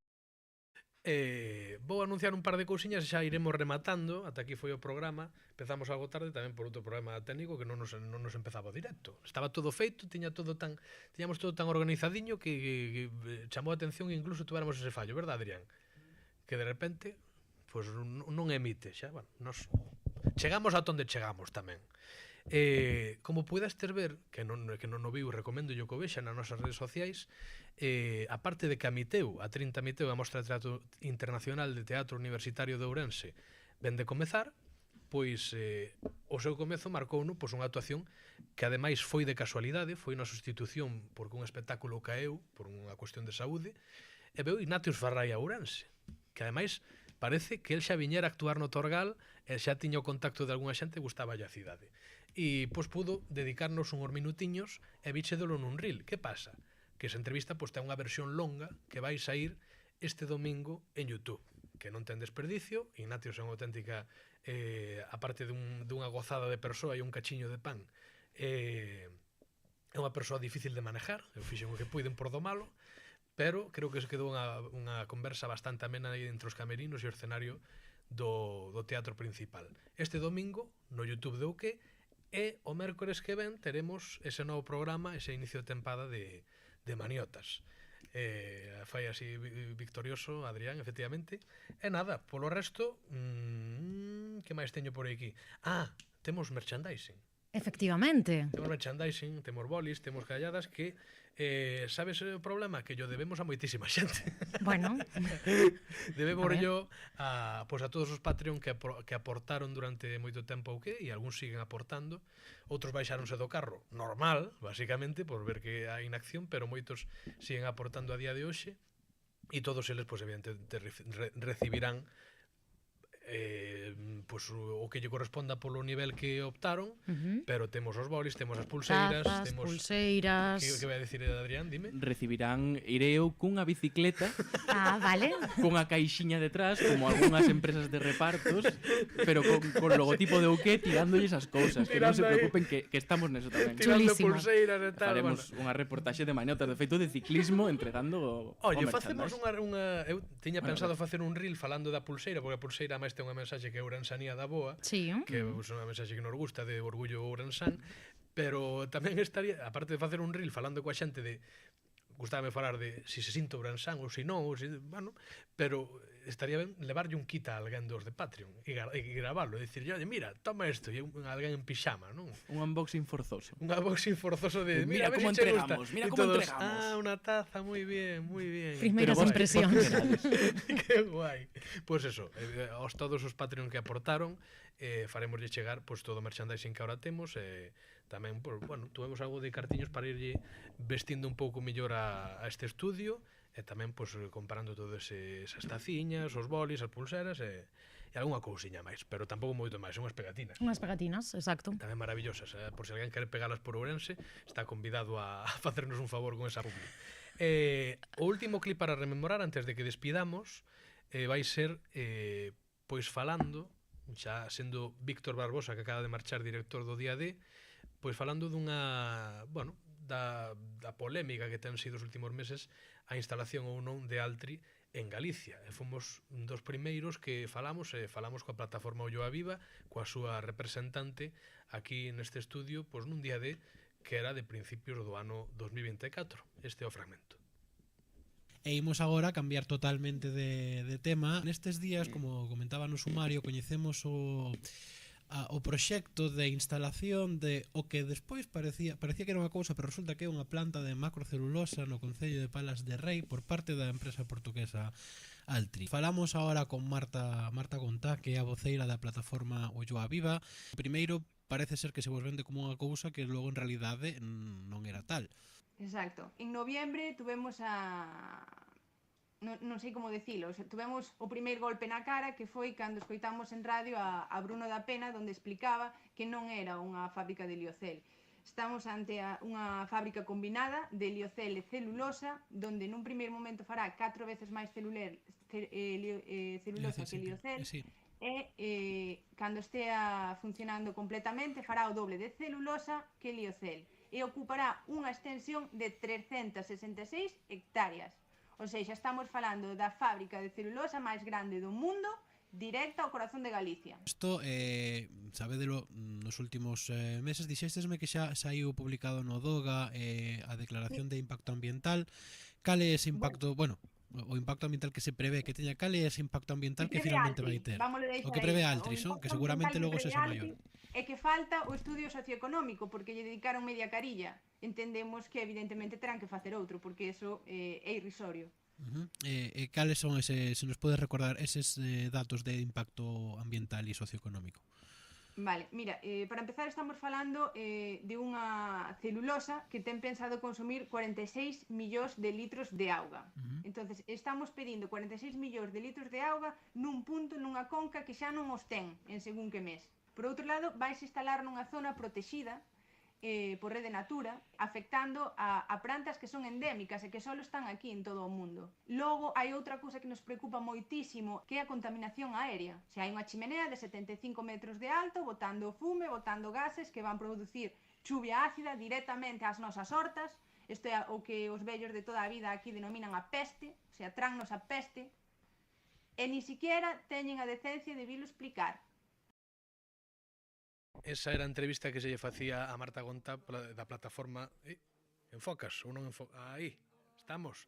A: Vou anunciar un par de cousiñas e xa iremos rematando. Ata aquí foi o programa. Empezamos algo tarde tamén por outro programa técnico que non nos empezaba o directo. Estaba todo feito, tiñamos todo tan organizadiño que chamou a atención e incluso tuéramos ese fallo, verdad, Adrián? Que de repente pues non emite xa, bueno, nos chegamos a onde chegamos tamén. Como puedas ter ver, que non o viu, recomendo yo que o vexa nas nosas redes sociais, aparte de que a Miteu, a 30 Miteu, a Mostra de Teatro Internacional de Teatro Universitario de Ourense, ven de comezar, pois o seu comezo marcouno pois unha actuación que ademais foi de casualidade, foi unha sustitución porque un espectáculo caeu por unha cuestión de saúde, e veu Ignatius Farrai a Ourense, que ademais parece que el xa viñera a actuar no Torgal e xa tiña o contacto de algunha xente e gustaba a cidade. E pois pudo dedicarnos uns minutiños e víchedelo nun reel. Que pasa? Que esa entrevista pois ten unha versión longa que vai sair este domingo en YouTube, que non ten desperdicio. Ignatius é unha auténtica, aparte dunha gozada de persoa e un cachiño de pan, é unha persoa difícil de manejar. Eu fixen o que puiden por do malo, pero creo que se quedou unha conversa bastante amena entre os camerinos e o escenario do teatro principal. Este domingo no YouTube de UK, e o mércores que ven teremos ese novo programa, ese inicio de tempada de Maniotas. Fai así victorioso Adrián, efectivamente. E nada, polo resto, que máis teño por aquí? Temos merchandising.
D: Efectivamente.
A: Temos merchandising, temos bolis, temos calladas que, sabes o problema? Que yo debemos a moitísima xente.
D: Bueno.
A: Debemos yo a todos os Patreon que aportaron durante moito tempo o que, e algúns siguen aportando, outros baixáronse do carro, normal, basicamente, por ver que hai inacción, pero moitos siguen aportando a día de hoxe, e todos eles, pois, evidentemente, recibirán pues, o que lle corresponda polo nivel que optaron, pero temos os bolis, temos as pulseiras,
D: tazas,
A: temos
D: pulseiras.
A: Que vai a decir Adrián, dime?
M: Irei eu cunha bicicleta.
D: Vale.
M: Cunha caixiña detrás, como algunhas empresas de repartos, pero con logotipo de UK tirándolles as cousas, que non se preocupen que estamos neso tamén.
A: Tirando pulseiras e tal.
M: Faremos unha reportaxe de Maniotas, de feito de ciclismo, entregando
A: Oye, facemos unha eu tiña pensado facer un reel falando da pulseira, porque a pulseira máis ten unha mensaxe que é ourensanía da boa, que é unha mensaxe que nos gusta de orgullo ourensán, pero tamén estaría, aparte de facer un reel falando coa xente de, gustábame falar de si se sinto ourensán ou si non, bueno, pero estaría ben levarlle un kit a alguén dos de Patreon e gravarlo, e dicirlle, oye, mira, toma isto, e alguén en pixama, non?
M: Un unboxing forzoso.
A: Un unboxing forzoso de,
M: mira como entregamos, mira como entregamos.
A: Unha taza, moi bien, moi bien.
D: Primeiras impresións.
A: Que guai. Pois eso, aos todos os Patreon que aportaron, faremoslle chegar pois todo o merchandising que ahora temos, tamén, bueno, tuvemos algo de cartiños para irlle vestindo un pouco mellor a este estudio, e tamén pois comparando todas esas taciñas, os bolis, as pulseras e algunha cousiña máis, pero tampouco moito máis, son as pegatinas.
D: Unhas pegatinas, exacto.
A: Tamén maravillosas, por se alguén quere pegalas por Ourense, está convidado a facernos un favor con esa publi. O último clip para rememorar antes de que despidamos vai ser pois falando, xa sendo Víctor Barbosa, que acaba de marchar director do Día D, pois falando dunha, bueno, da polémica que ten sido os últimos meses a instalación ou non de Altri en Galicia. E fomos dos primeiros que falamos coa plataforma Ulloa Viva, coa súa representante aquí neste estudio, pois nun Día D que era de principios do ano 2024. Este é o fragmento.
C: E imos agora cambiar totalmente de tema. Nestes días, como comentaba no sumario, coñecemos o proxecto de instalación de o que despois parecía que era unha cousa, pero resulta que é unha planta de macrocelulosa no concello de Palas de Rei por parte da empresa portuguesa Altri. Falamos agora con Marta Gontá, que é a voceira da plataforma Ulloa Viva. Primeiro, parece ser que se vos vende como unha cousa que logo en realidade non era tal.
O: Exacto. En noviembre tuvemos non sei como dicilo, tuvemos o primeiro golpe na cara, que foi cando escoitamos en radio a Bruno da Pena, onde explicaba que non era unha fábrica de liocel. Estamos ante unha fábrica combinada de liocel e celulosa, donde nun primeiro momento fará 4 veces máis celulosa que liocel, e cando estea funcionando completamente fará o doble de celulosa que liocel, e ocupará unha extensión de 366 hectáreas. O seja, estamos falando da fábrica de celulosa máis grande do mundo, directa ao corazón de Galicia.
C: Isto, sabédelo, nos últimos meses dixéstesme que xa saiu publicado no DOGA a declaración de impacto ambiental. Cal é ese impacto, bueno, o impacto ambiental que se prevé que teña, cal é ese impacto ambiental que finalmente vai ter? O que prevé Altri, que seguramente logo sexa maior.
O: É que falta o estudio socioeconómico, porque lle dedicaron media carilla. Entendemos que evidentemente terán que facer outro, porque eso é irrisorio.
C: Cales son se nos podes recordar eses datos de impacto ambiental e socioeconómico?
O: Vale, mira, para empezar estamos falando de unha celulosa que ten pensado consumir 46 millóns de litros de auga. Entonces, estamos pedindo 46 millóns de litros de auga nun punto, nunha conca que xa non os ten en según que mes. Por outro lado, vais instalar nunha zona protexida por Rede Natura, afectando a plantas que son endémicas e que só están aquí en todo o mundo. Logo, hai outra cousa que nos preocupa moitísimo, que é a contaminación aérea. Se hai unha chimenea de 75 metros de alto, botando fume, botando gases que van producir chuvia ácida directamente ás nosas hortas. Isto é o que os vellos de toda a vida aquí denominan a peste, o sea, trannos a peste, e ni siquiera teñen a decencia de vilo explicar.
A: Esa era a entrevista que se lle facía a Marta Gontá da plataforma Enfocas ou non enfocas? Aí, estamos.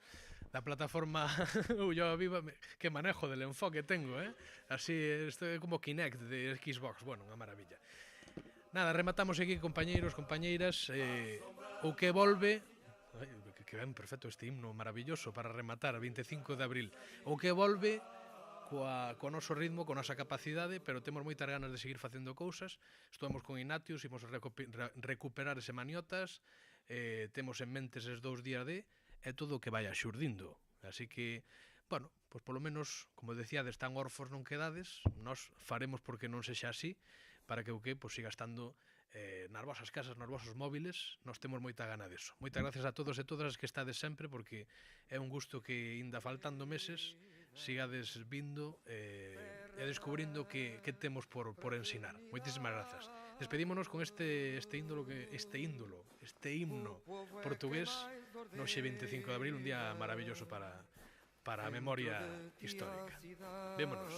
A: Da plataforma Ulloa Viva, que manejo del enfoque tengo, así, isto é como Kinect de Xbox, bueno, unha maravilla. Nada, rematamos aquí, compañeiros, compañeiras, o que volve, que ben perfecto este himno maravilloso para rematar, 25 de abril, o que volve co noso ritmo, con nosa capacidade, pero temos moitas ganas de seguir facendo cousas. Estamos con Ignatius, imos recuperar ese Maniotas, temos en mente eses 2 días e todo o que vaya xurdindo. Así que, bueno, pois polo menos, como decíades, tan orfos non quedades, nós faremos porque non sexa así, para que o que pois siga estando nas vosas casas, nos vosos móviles. Nós temos moita gana deso. Moitas gracias a todos e todas as que estades sempre, porque é un gusto que ainda faltando meses sigades vindo e descubrindo que temos por ensinar. Moitísimas grazas. Despedímonos con este himno portugués no xe 25 de abril, un día maravilloso para a memoria histórica. Vémonos.